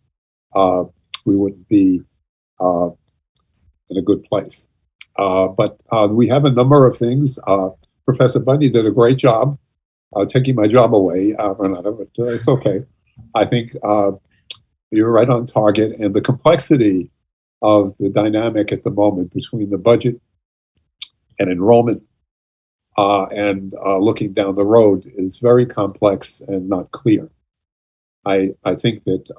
we wouldn't be in a good place. But we have a number of things. Professor Bundy did a great job taking my job away, Renata, but it's okay. I think you're right on target, and the complexity of the dynamic at the moment between the budget and enrollment and looking down the road is very complex and not clear. I think that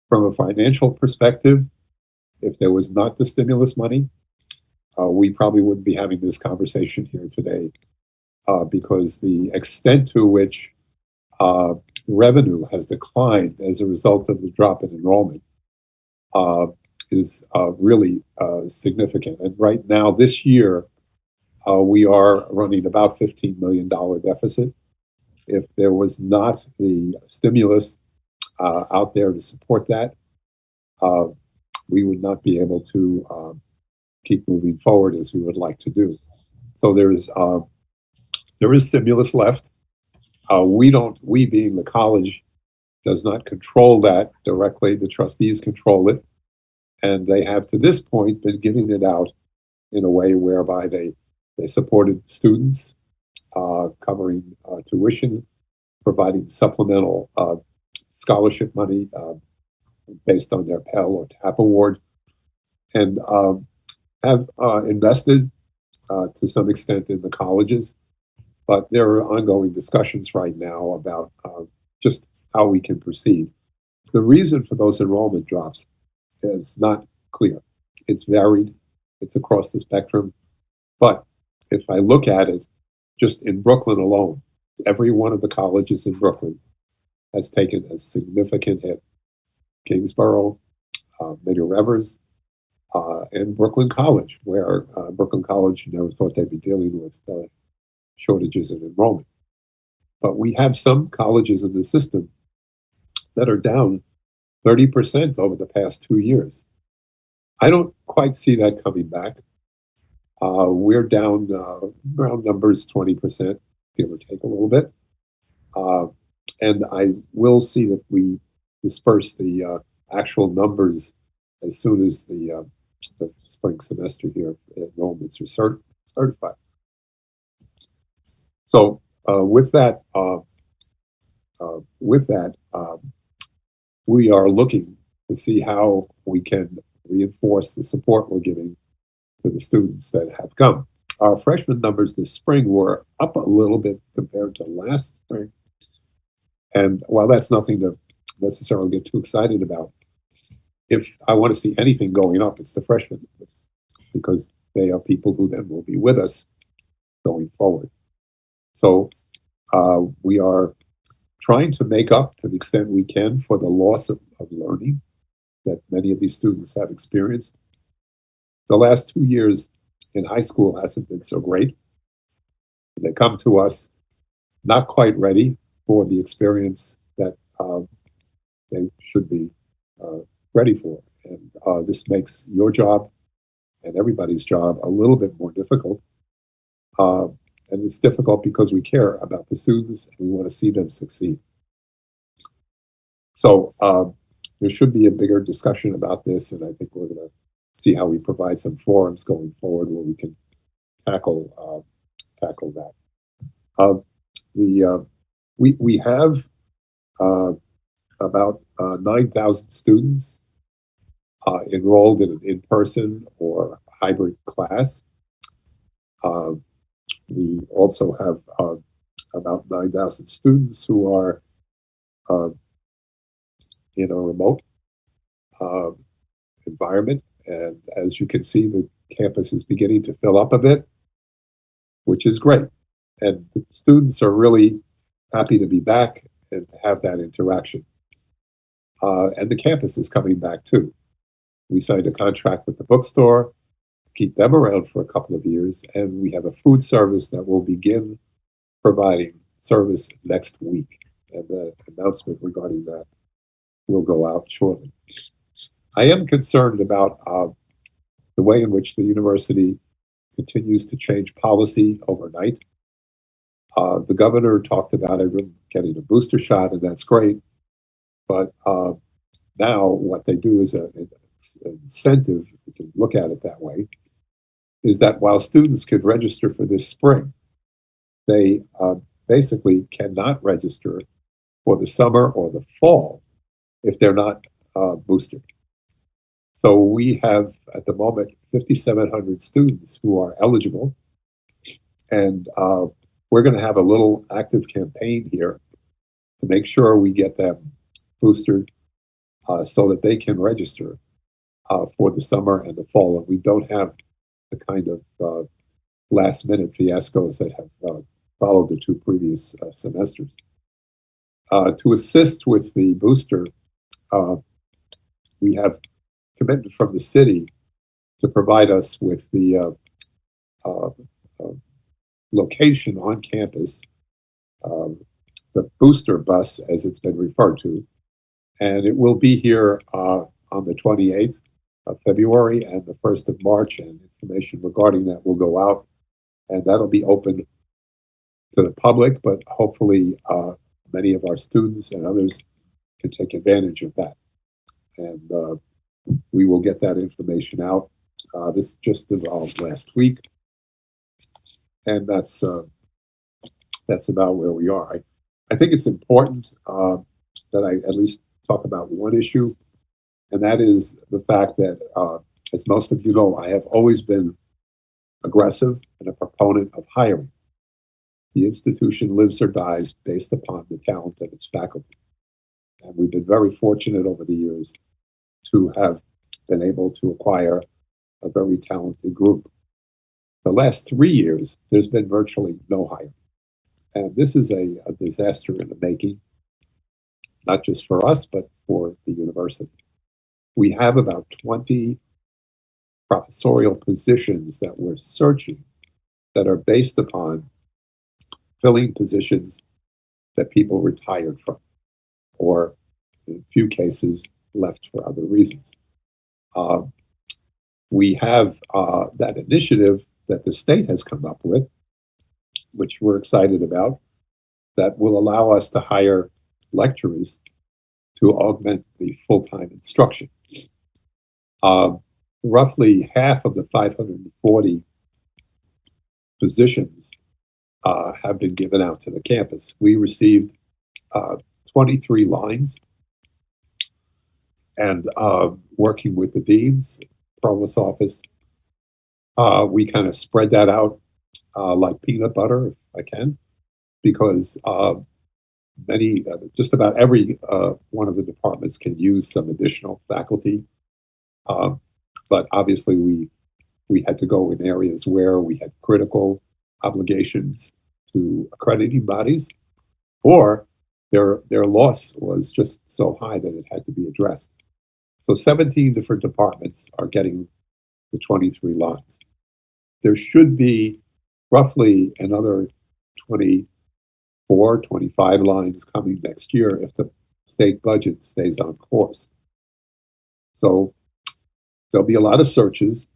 from a financial perspective, if there was not the stimulus money, we probably wouldn't be having this conversation here today, because the extent to which revenue has declined as a result of the drop in enrollment is really significant. And right now, this year, we are running about $15 million deficit. If there was not the stimulus out there to support that, we would not be able to keep moving forward as we would like to do. So there is stimulus left. We being the college does not control that directly. The trustees control it. And they have to this point been giving it out in a way whereby they supported students, covering tuition, providing supplemental scholarship money based on their Pell or TAP award, and have invested to some extent in the colleges. But there are ongoing discussions right now about just how we can proceed. The reason for those enrollment drops is not clear. It's varied. It's across the spectrum. But if I look at it, just in Brooklyn alone, every one of the colleges in Brooklyn has taken a significant hit. Kingsborough, Medgar Evers, and Brooklyn College, where Brooklyn College never thought they'd be dealing with shortages in enrollment. But we have some colleges in the system that are down 30% over the past 2 years. I don't quite see that coming back. We're down round numbers 20%, give or take a little bit. And I will see that we disperse the actual numbers as soon as the spring semester here enrollments are certified. So with that, we are looking to see how we can reinforce the support we're giving to the students that have come. Our freshman numbers this spring were up a little bit compared to last spring. And while that's nothing to necessarily get too excited about, if I want to see anything going up, it's the freshmen, because they are people who then will be with us going forward. So we are trying to make up to the extent we can for the loss of learning that many of these students have experienced. The last 2 years in high school hasn't been so great. They come to us not quite ready for the experience that they should be ready for. And this makes your job and everybody's job a little bit more difficult. And it's difficult because we care about the students and we want to see them succeed. So there should be a bigger discussion about this, and I think we're going to see how we provide some forums going forward where we can tackle that. We have about 9,000 students enrolled in an in-person or hybrid class. We also have about 9,000 students who are in a remote environment. And as you can see, the campus is beginning to fill up a bit, which is great. And the students are really happy to be back and to have that interaction. And the campus is coming back too. We signed a contract with the bookstore to keep them around for a couple of years, and we have a food service that will begin providing service next week. And the announcement regarding that will go out shortly. I am concerned about the way in which the university continues to change policy overnight. The governor talked about everyone getting a booster shot, and that's great. But now what they do is an incentive, if you can look at it that way, is that while students could register for this spring, they basically cannot register for the summer or the fall if they're not boosted. So we have, at the moment, 5,700 students who are eligible. And we're going to have a little active campaign here to make sure we get them boosted so that they can register for the summer and the fall. And we don't have the kind of last-minute fiascos that have followed the two previous semesters. To assist with the booster, we have commitment from the city to provide us with the location on campus, the booster bus, as it's been referred to, and it will be here on the 28th of February and the 1st of March, and information regarding that will go out, and that'll be open to the public, but hopefully many of our students and others can take advantage of that. And we will get that information out. This just evolved last week, and that's about where we are. I think it's important that I at least talk about one issue, and that is the fact that, as most of you know, I have always been aggressive and a proponent of hiring. The institution lives or dies based upon the talent of its faculty. And we've been very fortunate over the years to have been able to acquire a very talented group. The last 3 years, there's been virtually no hiring. And this is a disaster in the making, not just for us, but for the university. We have about 20 professorial positions that we're searching that are based upon filling positions that people retired from, or in a few cases, left for other reasons. We have that initiative that the state has come up with, which we're excited about, that will allow us to hire lecturers to augment the full-time instruction. Roughly half of the 540 positions have been given out to the campus. We received 23 lines, and working with the deans, provost office, we kind of spread that out like peanut butter, if I can, because just about every one of the departments can use some additional faculty. But obviously we had to go in areas where we had critical obligations to accrediting bodies, or their loss was just so high that it had to be addressed. So 17 different departments are getting the 23 lines. There should be roughly another 24, 25 lines coming next year if the state budget stays on course. So there'll be a lot of searches,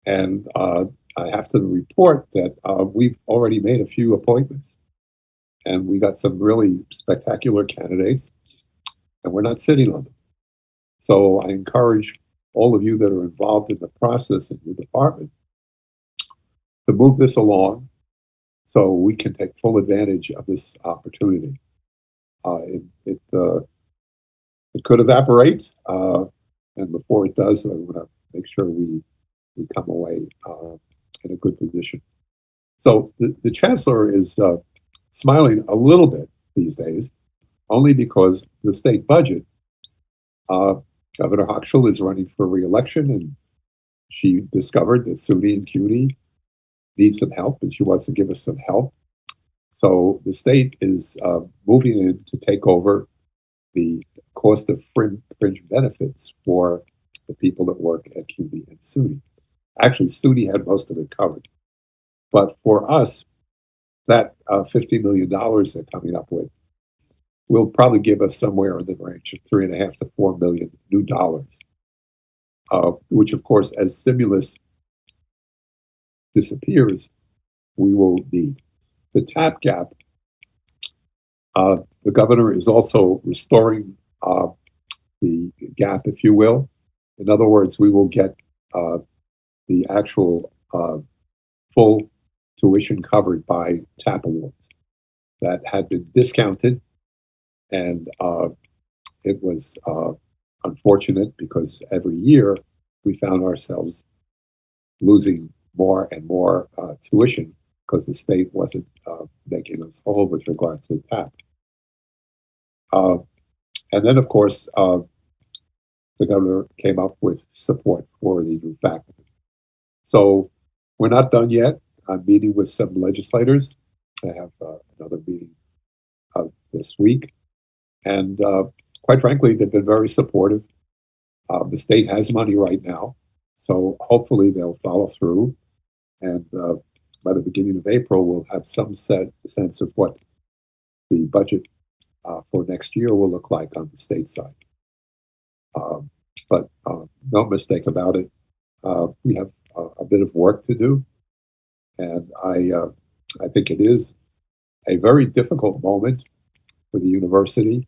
and I have to report that we've already made a few appointments, and we got some really spectacular candidates, and we're not sitting on them. So I encourage all of you that are involved in the process in your department to move this along so we can take full advantage of this opportunity. It could evaporate, and before it does, I want to make sure we come away in a good position. So the chancellor is smiling a little bit these days, only because the state budget, Governor Hochschild is running for re-election, and she discovered that SUNY and CUNY need some help, and she wants to give us some help. So the state is moving in to take over the cost of fringe benefits for the people that work at CUNY and SUNY. Actually, SUNY had most of it covered. But for us, that $50 million they're coming up with will probably give us somewhere in the range of $3.5 to $4 million new dollars, which, of course, as stimulus disappears, we will need. The TAP gap, the governor is also restoring the gap, if you will. In other words, we will get the actual full tuition covered by TAP awards that had been discounted, and it was unfortunate because every year we found ourselves losing more and more tuition because the state wasn't making us whole with regard to the TAP. And then, of course, the governor came up with support for the new faculty. So we're not done yet. I'm meeting with some legislators. I have another meeting this week. And quite frankly, they've been very supportive. The state has money right now, so hopefully they'll follow through. And by the beginning of April, we'll have some sense of what the budget for next year will look like on the state side. But no mistake about it, we have a bit of work to do. And I think it is a very difficult moment for the university,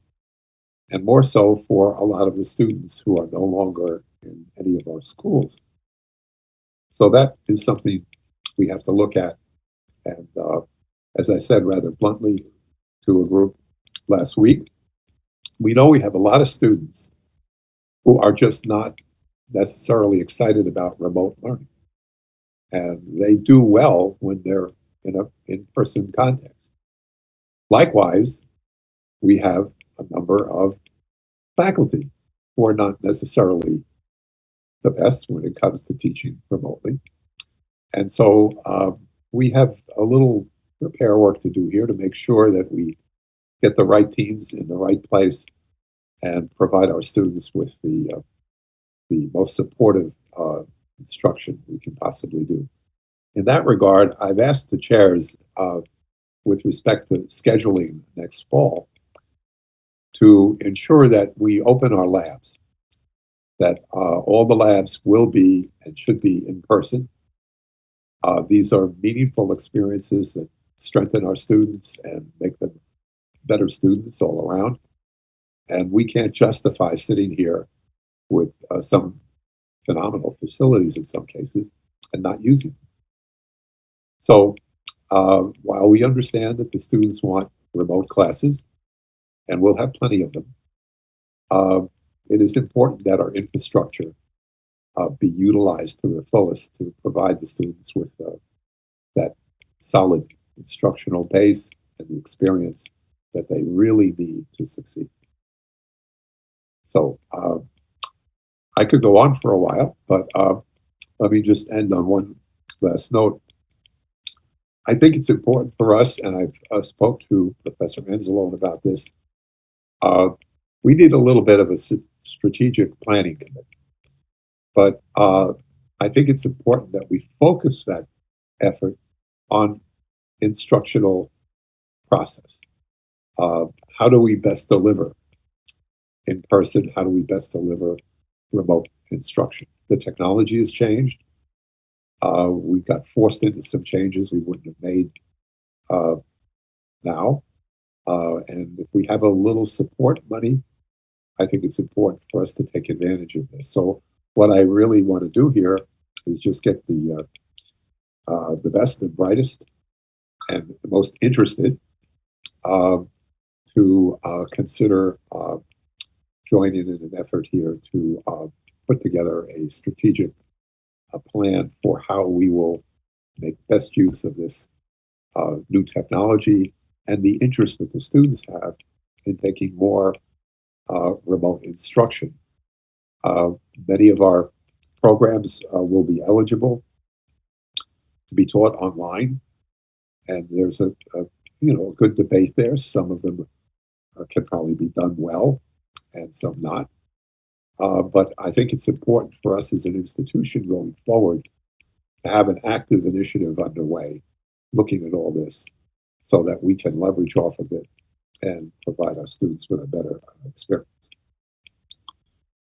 and more so for a lot of the students who are no longer in any of our schools. So that is something we have to look at. And as I said rather bluntly to a group last week, we know we have a lot of students who are just not necessarily excited about remote learning. And they do well when they're in an in-person context. Likewise, we have a number of faculty who are not necessarily the best when it comes to teaching remotely. And so we have a little repair work to do here to make sure that we get the right teams in the right place and provide our students with the most supportive instruction we can possibly do. In that regard, I've asked the chairs with respect to scheduling next fall to ensure that we open our labs, that all the labs will be and should be in person. These are meaningful experiences that strengthen our students and make them better students all around. And we can't justify sitting here with some phenomenal facilities in some cases and not using them. So while we understand that the students want remote classes, and we'll have plenty of them, it is important that our infrastructure be utilized to the fullest to provide the students with that solid instructional base and the experience that they really need to succeed. So I could go on for a while, but let me just end on one last note. I think it's important for us, and I've spoke to Professor Enzalone about this. We need a little bit of a strategic planning committee. But I think it's important that we focus that effort on instructional process. How do we best deliver in person? How do we best deliver remote instruction? The technology has changed. We got forced into some changes we wouldn't have made now. And if we have a little support money, I think it's important for us to take advantage of this. So what I really want to do here is just get the best and brightest and the most interested to consider joining in an effort here to put together a strategic plan for how we will make best use of this new technology and the interest that the students have in taking more remote instruction. Many of our programs will be eligible to be taught online, and there's a good debate there. Some of them can probably be done well, and some not. But I think it's important for us as an institution going forward to have an active initiative underway, looking at all this, so that we can leverage off of it and provide our students with a better experience.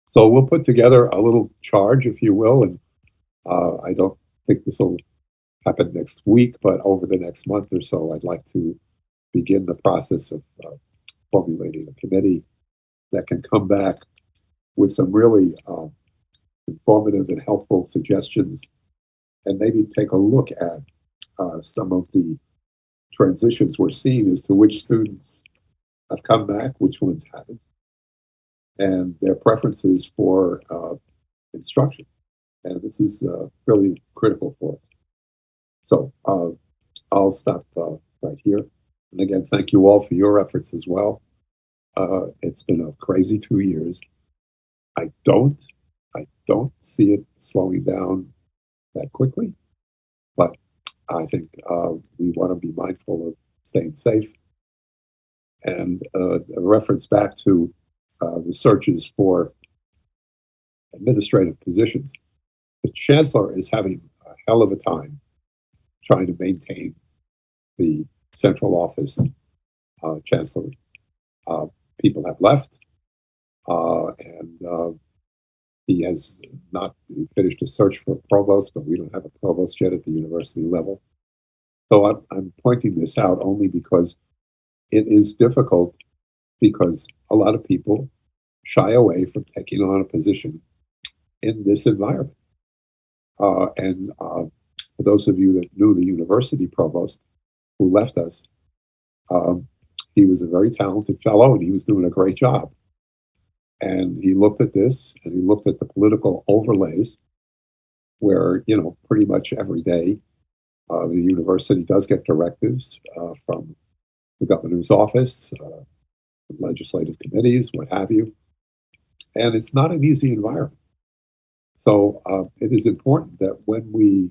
So we'll put together a little charge, if you will, and I don't think this will happen next week, but over the next month or so, I'd like to begin the process of formulating a committee that can come back with some really informative and helpful suggestions, and maybe take a look at some of the transitions we're seeing as to which students have come back, which ones haven't, and their preferences for instruction. And this is really critical for us. So I'll stop right here. And again, thank you all for your efforts as well. It's been a crazy 2 years. I don't see it slowing down that quickly, but I think we want to be mindful of staying safe. And a reference back to the searches for administrative positions. The chancellor is having a hell of a time trying to maintain the central office chancellor. People have left, and he has not finished a search for a provost, but we don't have a provost yet at the university level. So I'm pointing this out only because it is difficult, because a lot of people shy away from taking on a position in this environment. And for those of you that knew the university provost who left us, he was a very talented fellow and he was doing a great job. And he looked at this and he looked at the political overlays where, pretty much every day the university does get directives from the governor's office, legislative committees, what have you. And it's not an easy environment. So it is important that when we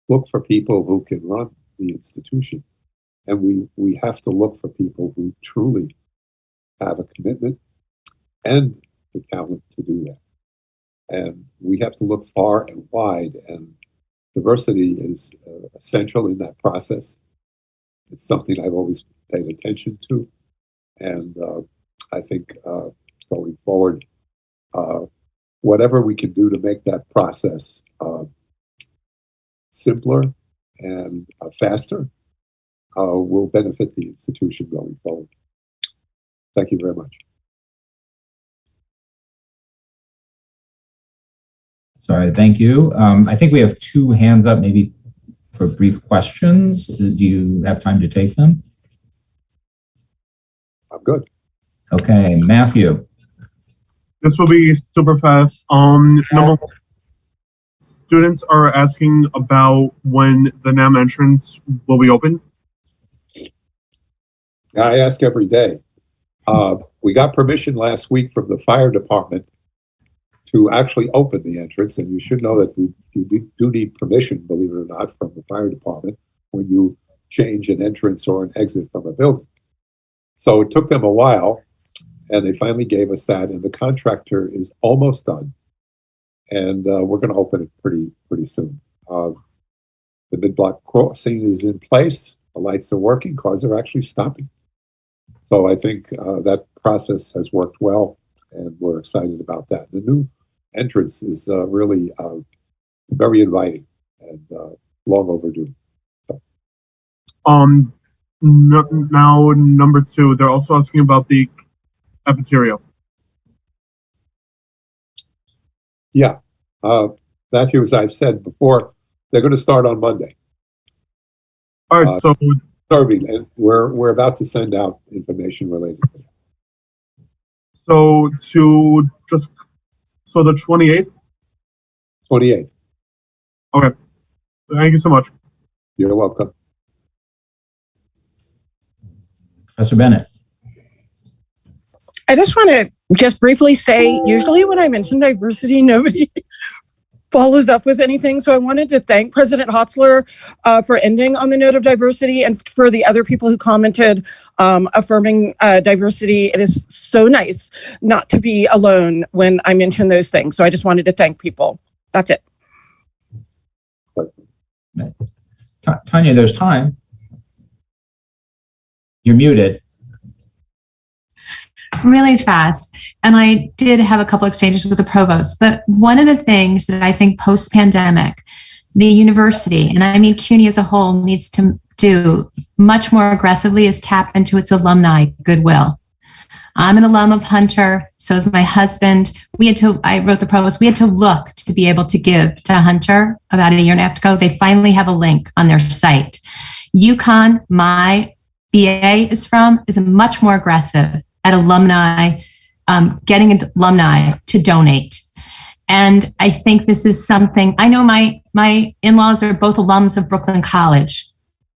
look for people who can run the institution, and we have to look for people who truly have a commitment and the talent to do that. And we have to look far and wide, and diversity is essential in that process. It's something I've always paid attention to. And I think going forward, whatever we can do to make that process simpler and faster will benefit the institution going forward. Thank you very much. Sorry, thank you. I think we have two hands up, maybe for brief questions. Do you have time to take them? I'm good. Okay, Matthew. This will be super fast. Number one, students are asking about when the NAM entrance will be open. I ask every day. We got permission last week from the fire department to actually open the entrance, and you should know that you do need permission, believe it or not, from the fire department when you change an entrance or an exit from a building. So it took them a while, And they finally gave us that, and the contractor is almost done. And we're going to open it pretty soon. The mid-block crossing is in place. The lights are working. Cars are actually stopping. So I think that process has worked well, and we're excited about that. The new entrance is really very inviting and long overdue. So. Now, number 2, they're also asking about the cafeteria. Yeah, Matthew, as I've said before, they're going to start on Monday. All right, so serving, and we're about to send out information related to that. So the 28th. 28th. Okay. Thank you so much. You're welcome. Professor Bennett. I just want to just briefly say, usually when I mention diversity, nobody follows up with anything. So I wanted to thank President Hotzler for ending on the note of diversity, and for the other people who commented affirming diversity. It is so nice not to be alone when I mention those things. So I just wanted to thank people. That's it. Tanya, there's time. You're muted. Really fast. And I did have a couple exchanges with the provost, but one of the things that I think post-pandemic, the university, and I mean CUNY as a whole, needs to do much more aggressively is tap into its alumni goodwill. I'm an alum of Hunter, so is my husband. I wrote the provost, we had to look to be able to give to Hunter about a year and a half ago. They finally have a link on their site. UConn, my BA is much more aggressive at alumni, getting alumni to donate. And I think this is something, I know my in-laws are both alums of Brooklyn College.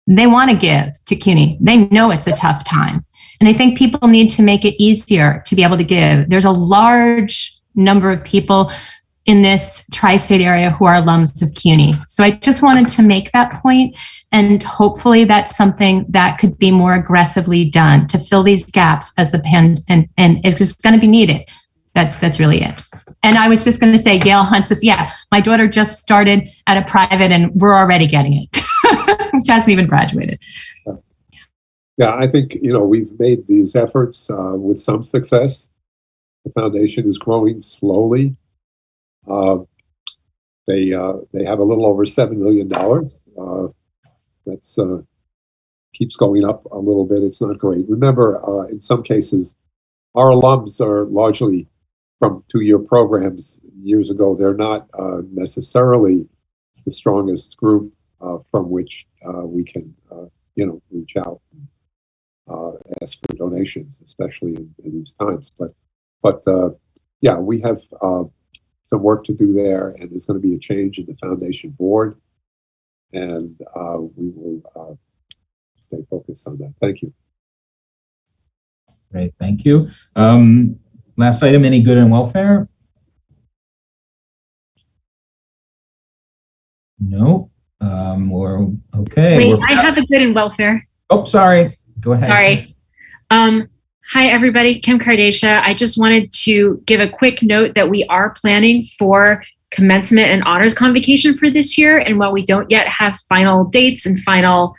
They want to give to CUNY. They know it's a tough time. And I think people need to make it easier to be able to give. There's a large number of people in this tri-state area who are alums of CUNY. So I just wanted to make that point, and hopefully that's something that could be more aggressively done to fill these gaps as and it's going to be needed. That's really it. And I was just going to say, Gail Hunt says, yeah, my daughter just started at a private and we're already getting it, which hasn't even graduated. Yeah, I think, we've made these efforts with some success. The foundation is growing slowly. They have a little over $7 million. That's keeps going up a little bit. It's not great. Remember, in some cases, our alums are largely from 2-year programs years ago. They're not necessarily the strongest group from which we can, reach out and ask for donations, especially in these times. But yeah, we have some work to do there, and there's going to be a change in the foundation board, and we will stay focused on that. Thank you. Great, thank you. Last item, any good and welfare? No. We're okay. Wait, I have a good and welfare. Oh, sorry. Go ahead. Sorry. Hi, everybody. Kim Kardashian. I just wanted to give a quick note that we are planning for commencement and honors convocation for this year. And while we don't yet have final dates and final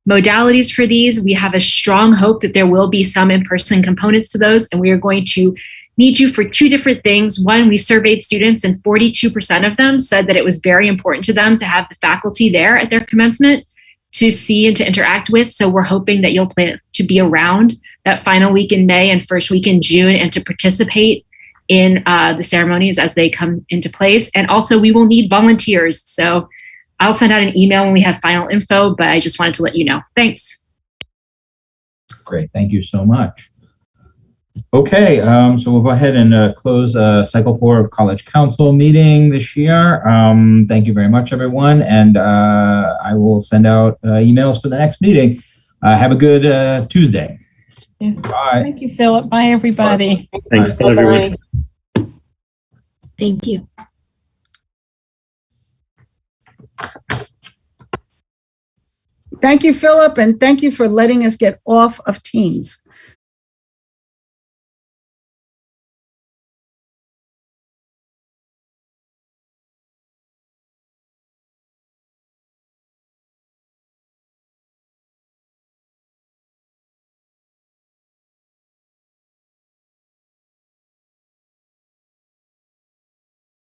modalities for these, we have a strong hope that there will be some in-person components to those. And we are going to need you for 2 different things. One, we surveyed students and 42% of them said that it was very important to them to have the faculty there at their commencement to see and to interact with. So we're hoping that you'll plan to be around that final week in May and first week in June and to participate in the ceremonies as they come into place. And also we will need volunteers. So I'll send out an email when we have final info, but I just wanted to let you know. Thanks. Great, thank you so much. Okay, so we'll go ahead and close cycle 4 of College Council meeting this year. Thank you very much, everyone, and I will send out emails for the next meeting. Have a good Tuesday. Yeah. Bye. Thank you, Philip. Bye, everybody. Thanks, Bye. everyone. Thank you. Thank you, Philip, and thank you for letting us get off of Teams.